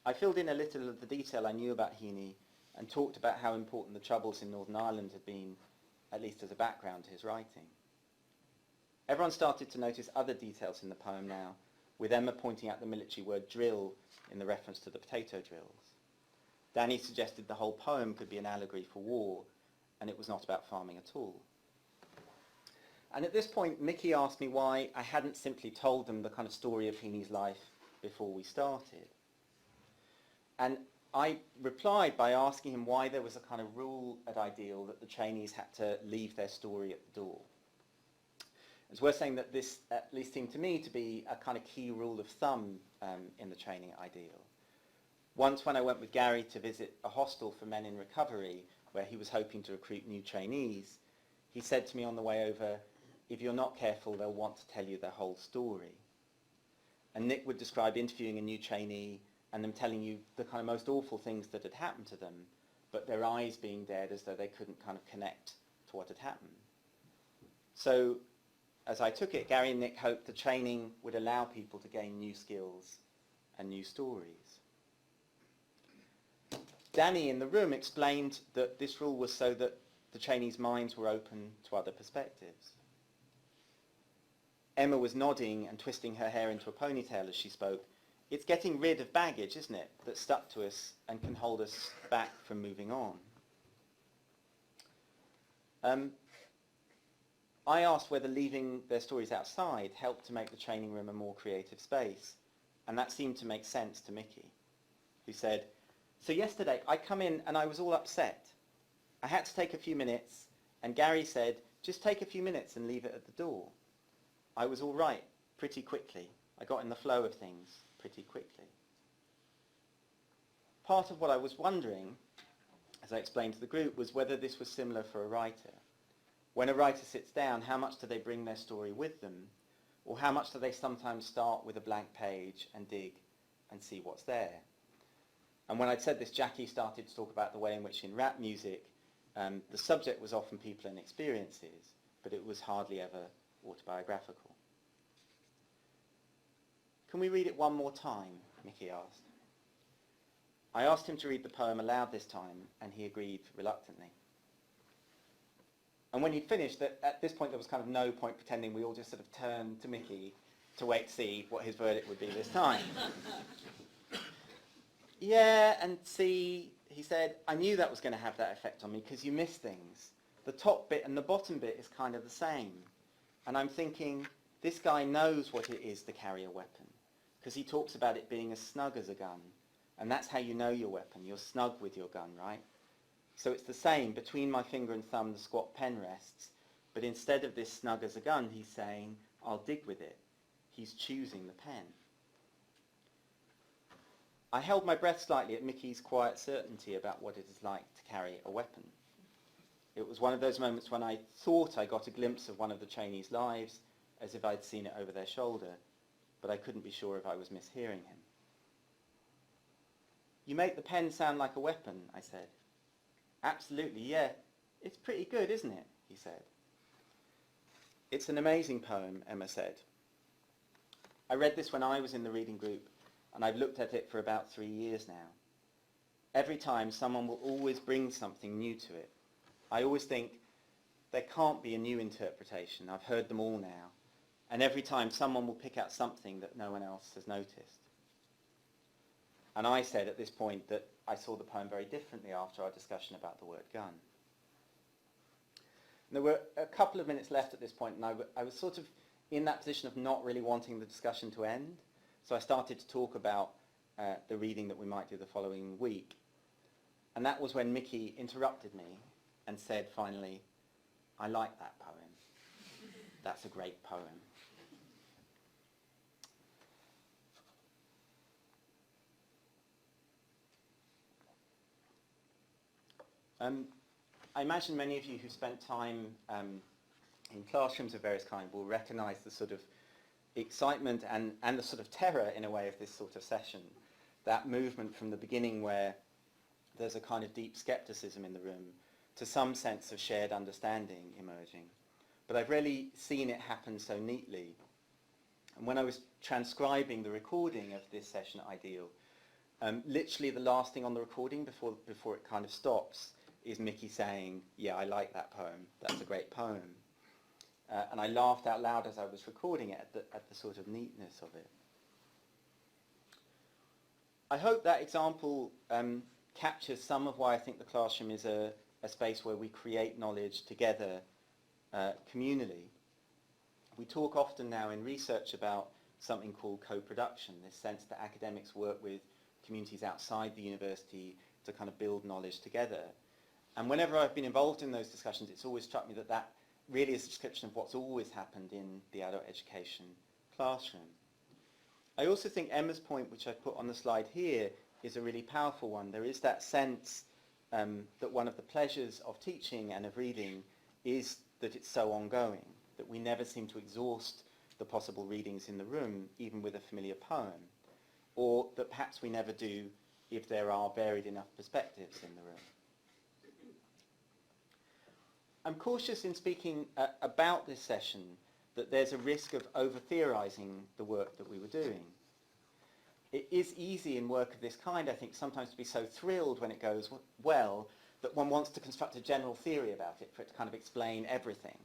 I filled in a little of the detail I knew about Heaney and talked about how important the Troubles in Northern Ireland had been, at least as a background to his writing. Everyone started to notice other details in the poem now, with Emma pointing out the military word drill in the reference to the potato drills. Danny suggested the whole poem could be an allegory for war, and it was not about farming at all. And at this point, Mickey asked me why I hadn't simply told them the kind of story of Heaney's life before we started. And I replied by asking him why there was a kind of rule at Ideal that the trainees had to leave their story at the door. It's worth saying that this at least seemed to me to be a kind of key rule of thumb in the training at Ideal. Once when I went with Gary to visit a hostel for men in recovery where he was hoping to recruit new trainees, he said to me on the way over, if you're not careful, they'll want to tell you their whole story. And Nick would describe interviewing a new trainee and them telling you the kind of most awful things that had happened to them, but their eyes being dead as though they couldn't kind of connect to what had happened. So, as I took it, Gary and Nick hoped the training would allow people to gain new skills and new stories. Danny in the room explained that this rule was so that the trainees' minds were open to other perspectives. Emma was nodding and twisting her hair into a ponytail as she spoke. It's getting rid of baggage, isn't it, that stuck to us and can hold us back from moving on. I asked whether leaving their stories outside helped to make the training room a more creative space, and that seemed to make sense to Mickey, who said, so yesterday I come in and I was all upset. I had to take a few minutes And Gary said, just take a few minutes and leave it at the door. I was all right pretty quickly. I got in the flow of things pretty quickly. Part of what I was wondering, as I explained to the group, was whether this was similar for a writer. When a writer sits down, how much do they bring their story with them? Or how much do they sometimes start with a blank page and dig and see what's there? And when I'd said this, Jackie started to talk about the way in which in rap music, the subject was often people and experiences, but it was hardly ever autobiographical. Can we read it one more time? Mickey asked. I asked him to read the poem aloud this time, and he agreed reluctantly. And when he'd finished, at this point there was kind of no point pretending. We all just sort of turned to Mickey to wait to see what his verdict would be this time. Yeah, and see, he said, I knew that was going to have that effect on me because you miss things. The top bit and the bottom bit is kind of the same. And I'm thinking, this guy knows what it is to carry a weapon because he talks about it being as snug as a gun. And that's how you know your weapon. You're snug with your gun, right? So it's the same. Between my finger and thumb, the squat pen rests. But instead of this snug as a gun, he's saying, I'll dig with it. He's choosing the pen. I held my breath slightly at Mickey's quiet certainty about what it is like to carry a weapon. It was one of those moments when I thought I got a glimpse of one of the trainees' lives, as if I'd seen it over their shoulder, but I couldn't be sure if I was mishearing him. You make the pen sound like a weapon, I said. Absolutely, yeah. It's pretty good, isn't it? He said. It's an amazing poem, Emma said. I read this when I was in the reading group, and I've looked at it for about 3 years now. Every time, someone will always bring something new to it. I always think, there can't be a new interpretation. I've heard them all now. And every time, someone will pick out something that no one else has noticed. And I said at this point that I saw the poem very differently after our discussion about the word gun. And there were a couple of minutes left at this point, and I was sort of in that position of not really wanting the discussion to end. So I started to talk about the reading that we might do the following week. And that was when Mickey interrupted me and said finally, I like that poem. That's a great poem. I imagine many of you who spent time in classrooms of various kinds will recognise the sort of excitement and the sort of terror, in a way, of this sort of session. That movement from the beginning where there's a kind of deep scepticism in the room to some sense of shared understanding emerging. But I've really seen it happen so neatly. And when I was transcribing the recording of this session at Ideal, literally the last thing on the recording before it kind of stops is Mickey saying, yeah, I like that poem. That's a great poem. And I laughed out loud as I was recording it at the sort of neatness of it. I hope that example captures some of why I think the classroom is a space where we create knowledge together communally. We talk often now in research about something called co-production, this sense that academics work with communities outside the university to kind of build knowledge together. And whenever I've been involved in those discussions, it's always struck me that that really is a description of what's always happened in the adult education classroom. I also think Emma's point, which I put on the slide here, is a really powerful one. There is that sense that one of the pleasures of teaching and of reading is that it's so ongoing, that we never seem to exhaust the possible readings in the room, even with a familiar poem, or that perhaps we never do if there are varied enough perspectives in the room. I'm cautious in speaking about this session that there's a risk of over-theorising the work that we were doing. It is easy in work of this kind, I think, sometimes to be so thrilled when it goes well that one wants to construct a general theory about it for it to kind of explain everything.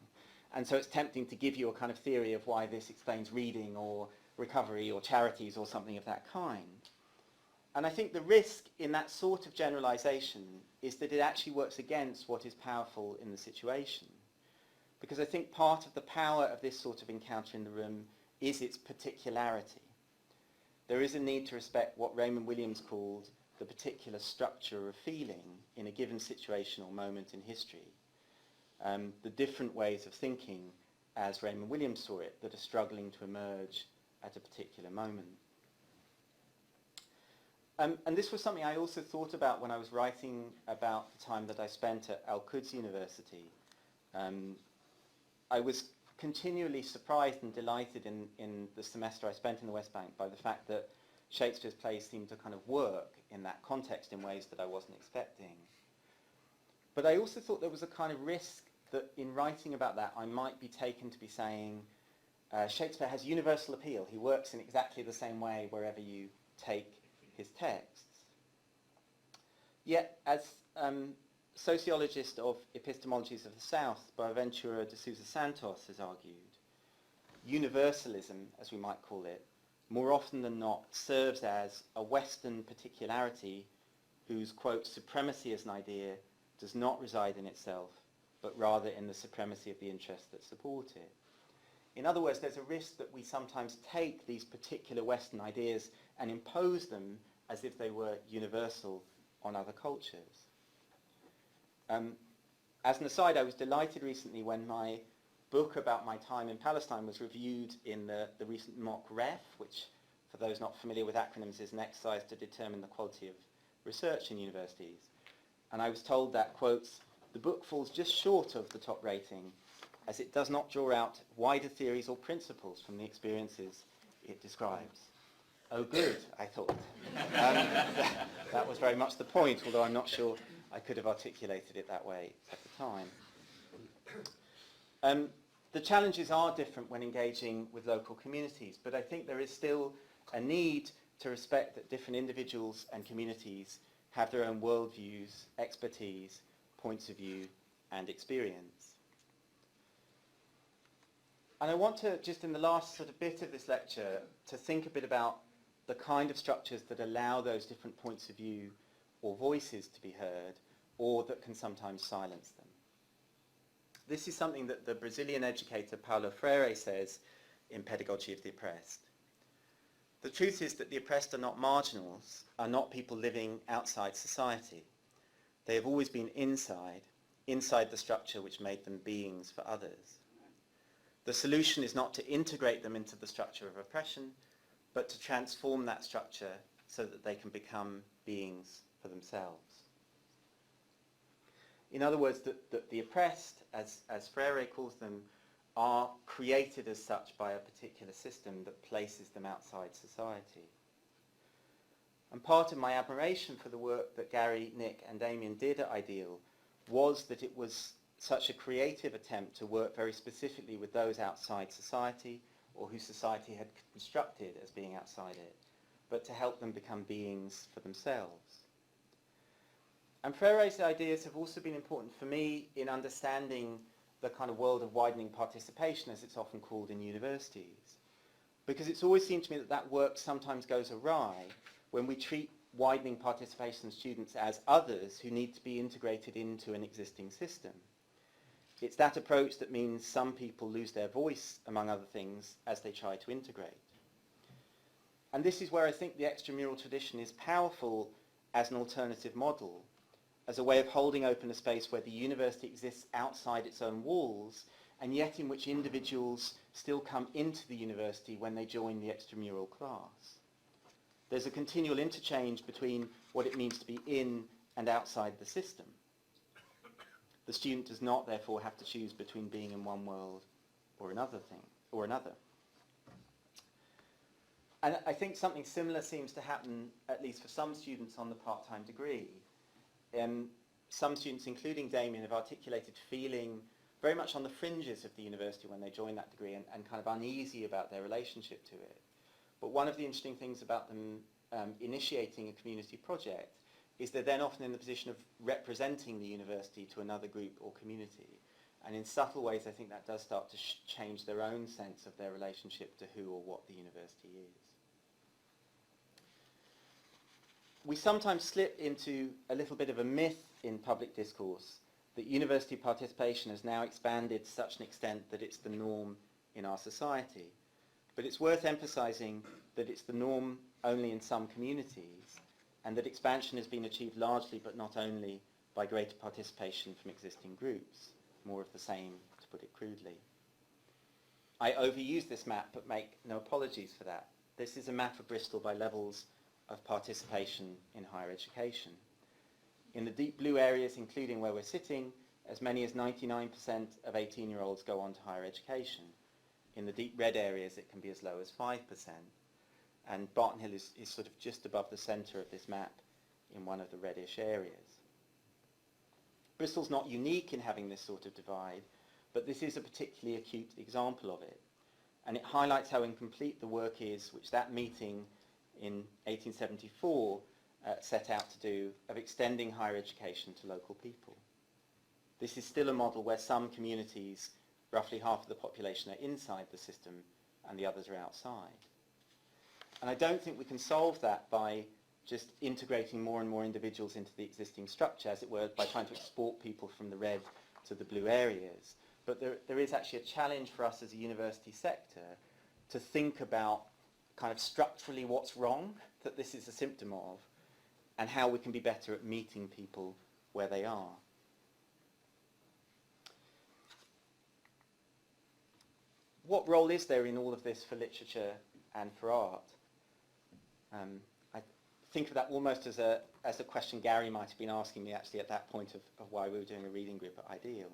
And so it's tempting to give you a kind of theory of why this explains reading or recovery or charities or something of that kind. And I think the risk in that sort of generalisation is that it actually works against what is powerful in the situation. Because I think part of the power of this sort of encounter in the room is its particularity. There is a need to respect what Raymond Williams called the particular structure of feeling in a given situation or moment in history. the different ways of thinking, as Raymond Williams saw it, that are struggling to emerge at a particular moment. And this was something I also thought about when I was writing about the time that I spent at Al-Quds University. I was continually surprised and delighted in the semester I spent in the West Bank by the fact that Shakespeare's plays seemed to kind of work in that context in ways that I wasn't expecting. But I also thought there was a kind of risk that in writing about that I might be taken to be saying Shakespeare has universal appeal. He works in exactly the same way wherever you take his texts. Yet, as sociologist of epistemologies of the South, Boaventura de Sousa Santos has argued, universalism, as we might call it, more often than not serves as a Western particularity whose, quote, supremacy as an idea does not reside in itself, but rather in the supremacy of the interests that support it. In other words, there's a risk that we sometimes take these particular Western ideas and impose them as if they were universal on other cultures. As an aside, I was delighted recently when my book about my time in Palestine was reviewed in the recent mock ref, which, for those not familiar with acronyms, is an exercise to determine the quality of research in universities. And I was told that, quotes, the book falls just short of the top rating as it does not draw out wider theories or principles from the experiences it describes. Oh, good, I thought. That was very much the point, although I'm not sure I could have articulated it that way at the time. The challenges are different when engaging with local communities, but I think there is still a need to respect that different individuals and communities have their own worldviews, expertise, points of view, and experience. And I want to, just in the last sort of bit of this lecture, to think a bit about the kind of structures that allow those different points of view or voices to be heard, or that can sometimes silence them. This is something that the Brazilian educator Paulo Freire says in Pedagogy of the Oppressed. The truth is that the oppressed are not marginals, are not people living outside society. They have always been inside the structure which made them beings for others. The solution is not to integrate them into the structure of oppression, but to transform that structure so that they can become beings for themselves. In other words, that the oppressed, as Freire calls them, are created as such by a particular system that places them outside society. And part of my admiration for the work that Gary, Nick and Damien did at Ideal was that it was such a creative attempt to work very specifically with those outside society or whose society had constructed as being outside it, but to help them become beings for themselves. And Freire's ideas have also been important for me in understanding the kind of world of widening participation, as it's often called in universities. Because it's always seemed to me that that work sometimes goes awry when we treat widening participation students as others who need to be integrated into an existing system. It's that approach that means some people lose their voice, among other things, as they try to integrate. And this is where I think the extramural tradition is powerful as an alternative model, as a way of holding open a space where the university exists outside its own walls, and yet in which individuals still come into the university when they join the extramural class. There's a continual interchange between what it means to be in and outside the system. The student does not, therefore, have to choose between being in one world or another thing, or another. And I think something similar seems to happen, at least for some students on the part-time degree. Some students, including Damien, have articulated feeling very much on the fringes of the university when they join that degree and kind of uneasy about their relationship to it. But one of the interesting things about them initiating a community project is they're then often in the position of representing the university to another group or community. And in subtle ways, I think that does start to change their own sense of their relationship to who or what the university is. We sometimes slip into a little bit of a myth in public discourse that university participation has now expanded to such an extent that it's the norm in our society. But it's worth emphasizing that it's the norm only in some communities, and that expansion has been achieved largely but not only by greater participation from existing groups. more of the same, to put it crudely. I overuse this map, but make no apologies for that. This is a map of Bristol by levels of participation in higher education. In the deep blue areas, including where we're sitting, as many as 99% of 18-year-olds go on to higher education. In the deep red areas, it can be as low as 5%. And Barton Hill is sort of just above the centre of this map in one of the reddish areas. Bristol's not unique in having this sort of divide, but this is a particularly acute example of it. And it highlights how incomplete the work is which that meeting in 1874 set out to do of extending higher education to local people. This is still a model where some communities, roughly half of the population, are inside the system and the others are outside. And I don't think we can solve that by just integrating more and more individuals into the existing structure, as it were, by trying to export people from the red to the blue areas. But there is actually a challenge for us as a university sector to think about kind of structurally what's wrong that this is a symptom of, and how we can be better at meeting people where they are. What role is there in all of this for literature and for art? I think of that almost as a question Gary might have been asking me actually at that point of why we were doing a reading group at Ideal.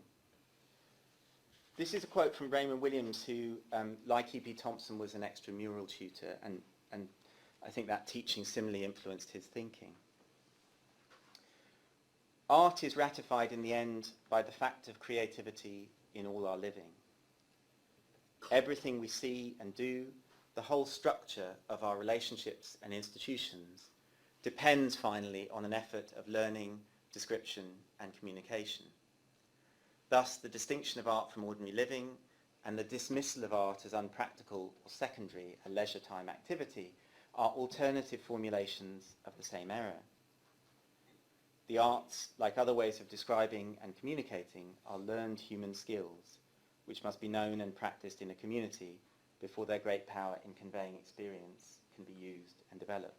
This is a quote from Raymond Williams, who, like E.P. Thompson, was an extramural tutor, and I think that teaching similarly influenced his thinking. Art is ratified in the end by the fact of creativity in all our living. Everything we see and do, the whole structure of our relationships and institutions, depends finally on an effort of learning, description, and communication. Thus, the distinction of art from ordinary living and the dismissal of art as unpractical or secondary, a leisure time activity, are alternative formulations of the same error. The arts, like other ways of describing and communicating, are learned human skills, which must be known and practiced in a community before their great power in conveying experience can be used and developed.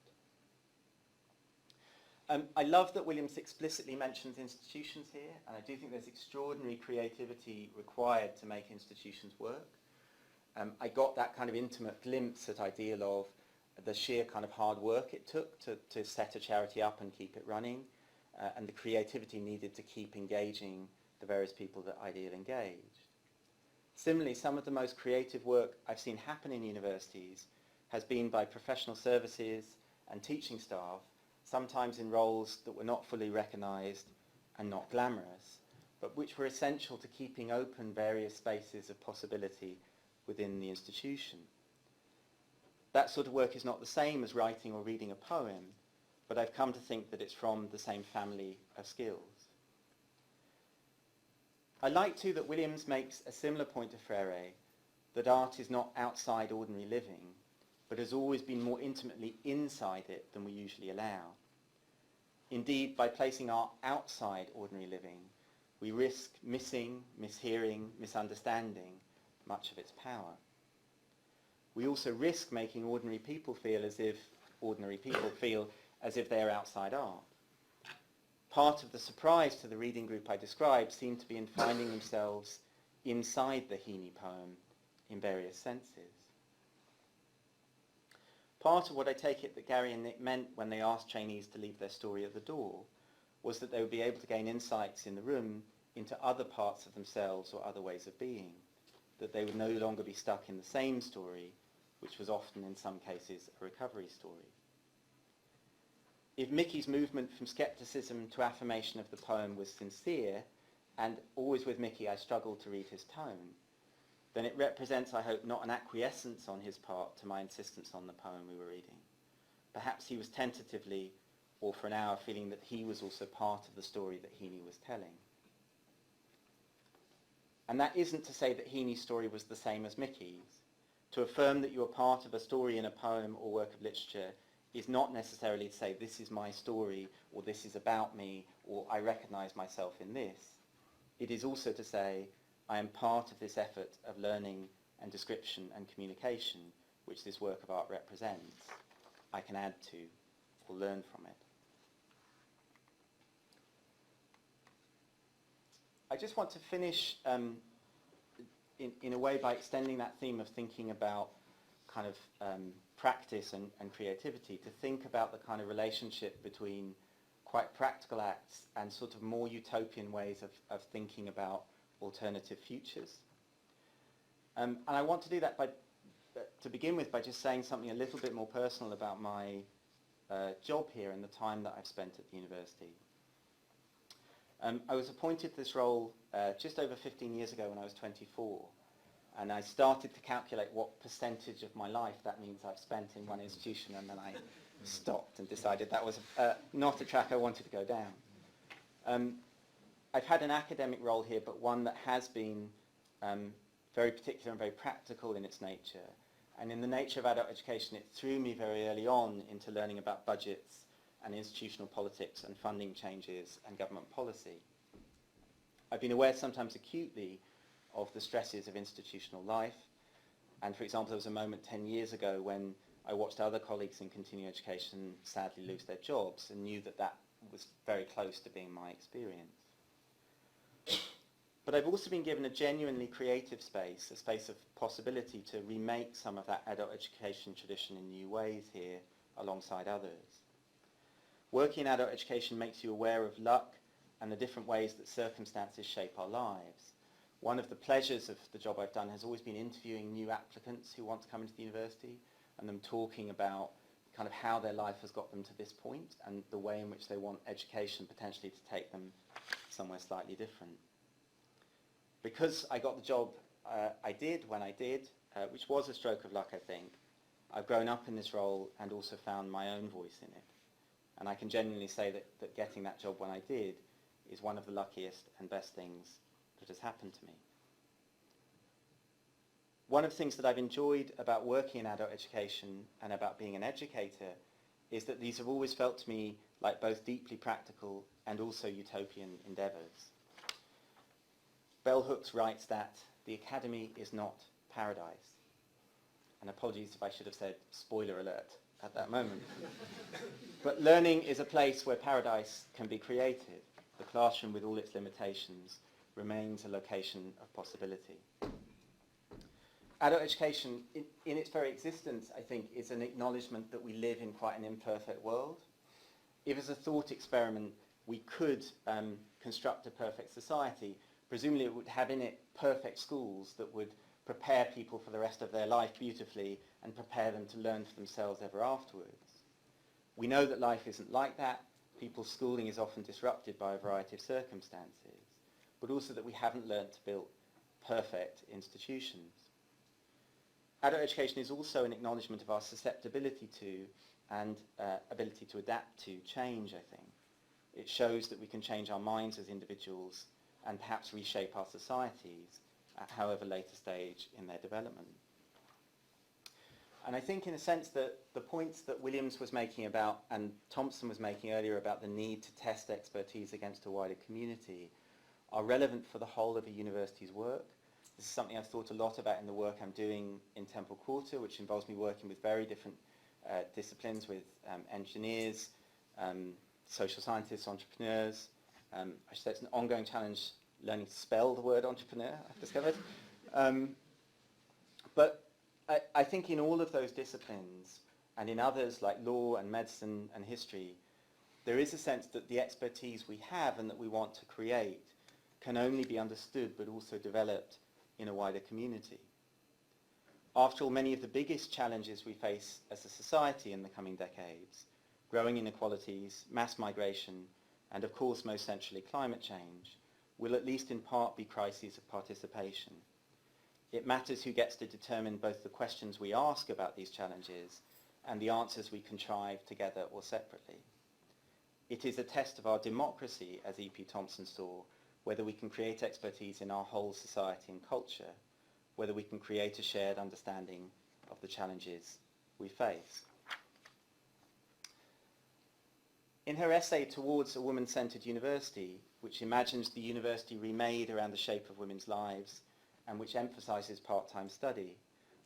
I love that Williams explicitly mentions institutions here, and I do think there's extraordinary creativity required to make institutions work. I got that kind of intimate glimpse at Ideal of the sheer kind of hard work it took to set a charity up and keep it running, and the creativity needed to keep engaging the various people that Ideal engaged. Similarly, some of the most creative work I've seen happen in universities has been by professional services and teaching staff, sometimes in roles that were not fully recognised and not glamorous, but which were essential to keeping open various spaces of possibility within the institution. That sort of work is not the same as writing or reading a poem, but I've come to think that it's from the same family of skills. I like too that Williams makes a similar point to Freire, that art is not outside ordinary living, but has always been more intimately inside it than we usually allow. Indeed, by placing art outside ordinary living, we risk missing, mishearing, misunderstanding much of its power. We also risk making ordinary people feel as if they are outside art. Part of the surprise to the reading group I described seemed to be in finding themselves inside the Heaney poem in various senses. Part of what I take it that Gary and Nick meant when they asked trainees to leave their story at the door was that they would be able to gain insights in the room into other parts of themselves or other ways of being, that they would no longer be stuck in the same story, which was often in some cases a recovery story. If Mickey's movement from scepticism to affirmation of the poem was sincere, and always with Mickey I struggled to read his tone, then it represents, I hope, not an acquiescence on his part to my insistence on the poem we were reading. Perhaps he was tentatively, or for an hour, feeling that he was also part of the story that Heaney was telling. And that isn't to say that Heaney's story was the same as Mickey's. To affirm that you are part of a story in a poem or work of literature is not necessarily to say this is my story, or this is about me, or I recognise myself in this. It is also to say I am part of this effort of learning and description and communication which this work of art represents. I can add to or learn from it. I just want to finish in a way by extending that theme of thinking about kind of practice and creativity, to think about the kind of relationship between quite practical acts and sort of more utopian ways of thinking about alternative futures. And I want to do that to begin with by just saying something a little bit more personal about my job here and the time that I've spent at the university. I was appointed to this role just over 15 years ago when I was 24, and I started to calculate what percentage of my life that means I've spent in one institution, and then I stopped and decided that was not a track I wanted to go down. I've had an academic role here, but one that has been very particular and very practical in its nature. And in the nature of adult education, it threw me very early on into learning about budgets and institutional politics and funding changes and government policy. I've been aware sometimes acutely of the stresses of institutional life. And for example, there was a moment 10 years ago when I watched other colleagues in continuing education sadly lose their jobs and knew that that was very close to being my experience. But I've also been given a genuinely creative space, a space of possibility to remake some of that adult education tradition in new ways here alongside others. Working in adult education makes you aware of luck and the different ways that circumstances shape our lives. One of the pleasures of the job I've done has always been interviewing new applicants who want to come into the university and them talking about kind of how their life has got them to this point and the way in which they want education potentially to take them somewhere slightly different. Because I got the job I did when I did, which was a stroke of luck, I think, I've grown up in this role and also found my own voice in it. And I can genuinely say that getting that job when I did is one of the luckiest and best things that has happened to me. One of the things that I've enjoyed about working in adult education and about being an educator is that these have always felt to me like both deeply practical and also utopian endeavours. Bell Hooks writes that the academy is not paradise. And apologies if I should have said spoiler alert at that moment. But learning is a place where paradise can be created. The classroom, with all its limitations, remains a location of possibility. Adult education, in its very existence, I think, is an acknowledgement that we live in quite an imperfect world. If as a thought experiment we could construct a perfect society, presumably it would have in it perfect schools that would prepare people for the rest of their life beautifully and prepare them to learn for themselves ever afterwards. We know that life isn't like that. People's schooling is often disrupted by a variety of circumstances, but also that we haven't learnt to build perfect institutions. Adult education is also an acknowledgement of our susceptibility to and ability to adapt to change, I think. It shows that we can change our minds as individuals and perhaps reshape our societies at however late a stage in their development. And I think in a sense that the points that Williams was making about and Thompson was making earlier about the need to test expertise against a wider community are relevant for the whole of a university's work. This is something I've thought a lot about in the work I'm doing in Temple Quarter, which involves me working with very different disciplines, with engineers, social scientists, entrepreneurs. I should say it's an ongoing challenge learning to spell the word entrepreneur, I've discovered. But I think in all of those disciplines, and in others like law and medicine and history, there is a sense that the expertise we have and that we want to create can only be understood but also developed in a wider community. After all, many of the biggest challenges we face as a society in the coming decades, growing inequalities, mass migration, and of course most centrally climate change, will at least in part be crises of participation. It matters who gets to determine both the questions we ask about these challenges and the answers we contrive together or separately. It is a test of our democracy, as E.P. Thompson saw, whether we can create expertise in our whole society and culture, whether we can create a shared understanding of the challenges we face. In her essay Towards a Woman-Centred University, which imagines the university remade around the shape of women's lives and which emphasises part-time study,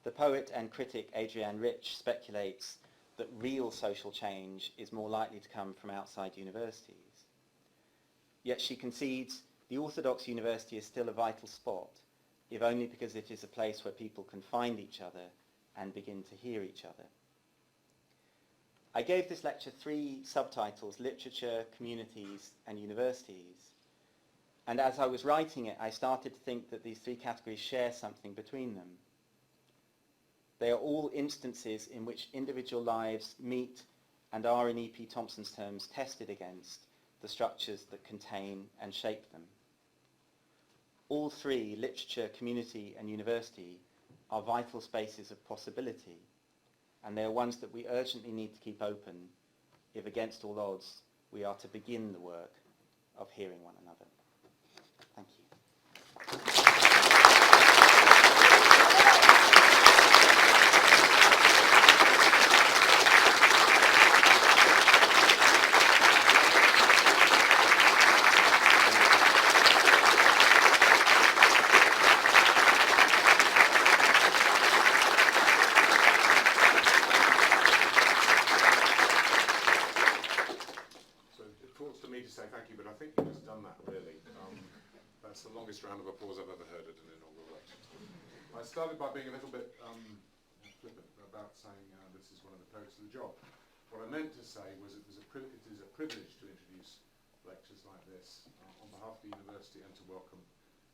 the poet and critic Adrienne Rich speculates that real social change is more likely to come from outside universities. Yet she concedes the Orthodox University is still a vital spot, if only because it is a place where people can find each other and begin to hear each other. I gave this lecture 3 subtitles: literature, communities, and universities. And as I was writing it, I started to think that these 3 categories share something between them. They are all instances in which individual lives meet and are, in E.P. Thompson's terms, tested against the structures that contain and shape them. All 3, literature, community, and university, are vital spaces of possibility, and they are ones that we urgently need to keep open if, against all odds, we are to begin the work of hearing one another. Thank you. That's the longest round of applause I've ever heard at an inaugural lecture. I started by being a little bit flippant about saying this is one of the perks of the job. What I meant to say was it is a privilege to introduce lectures like this on behalf of the university and to welcome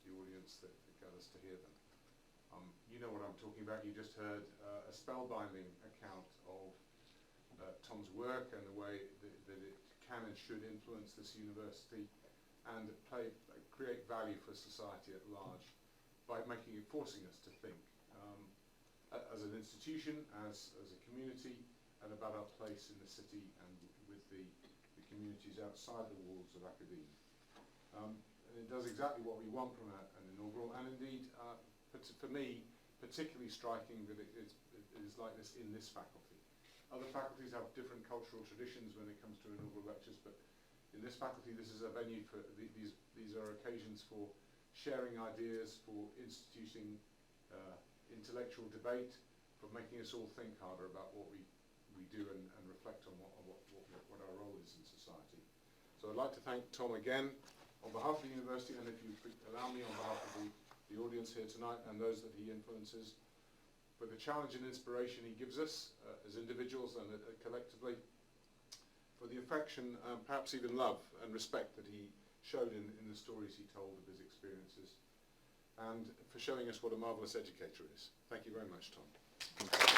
the audience that gathers to hear them. You know what I'm talking about. You just heard a spellbinding account of Tom's work and the way that it can and should influence this university and create value for society at large by forcing us to think as an institution, as a community, and about our place in the city and with the communities outside the walls of academia. And it does exactly what we want from an inaugural, and indeed, for me, particularly striking that it is like this in this faculty. Other faculties have different cultural traditions when it comes to inaugural lectures, but in this faculty, this is a venue for these are occasions for sharing ideas, for instituting intellectual debate, for making us all think harder about what we do and reflect on what our role is in society. So I'd like to thank Tom again on behalf of the university, and if you allow me on behalf of the audience here tonight and those that he influences, for the challenge and inspiration he gives us as individuals and collectively, for the affection, perhaps even love and respect that he showed in the stories he told of his experiences, and for showing us what a marvellous educator is. Thank you very much, Tom.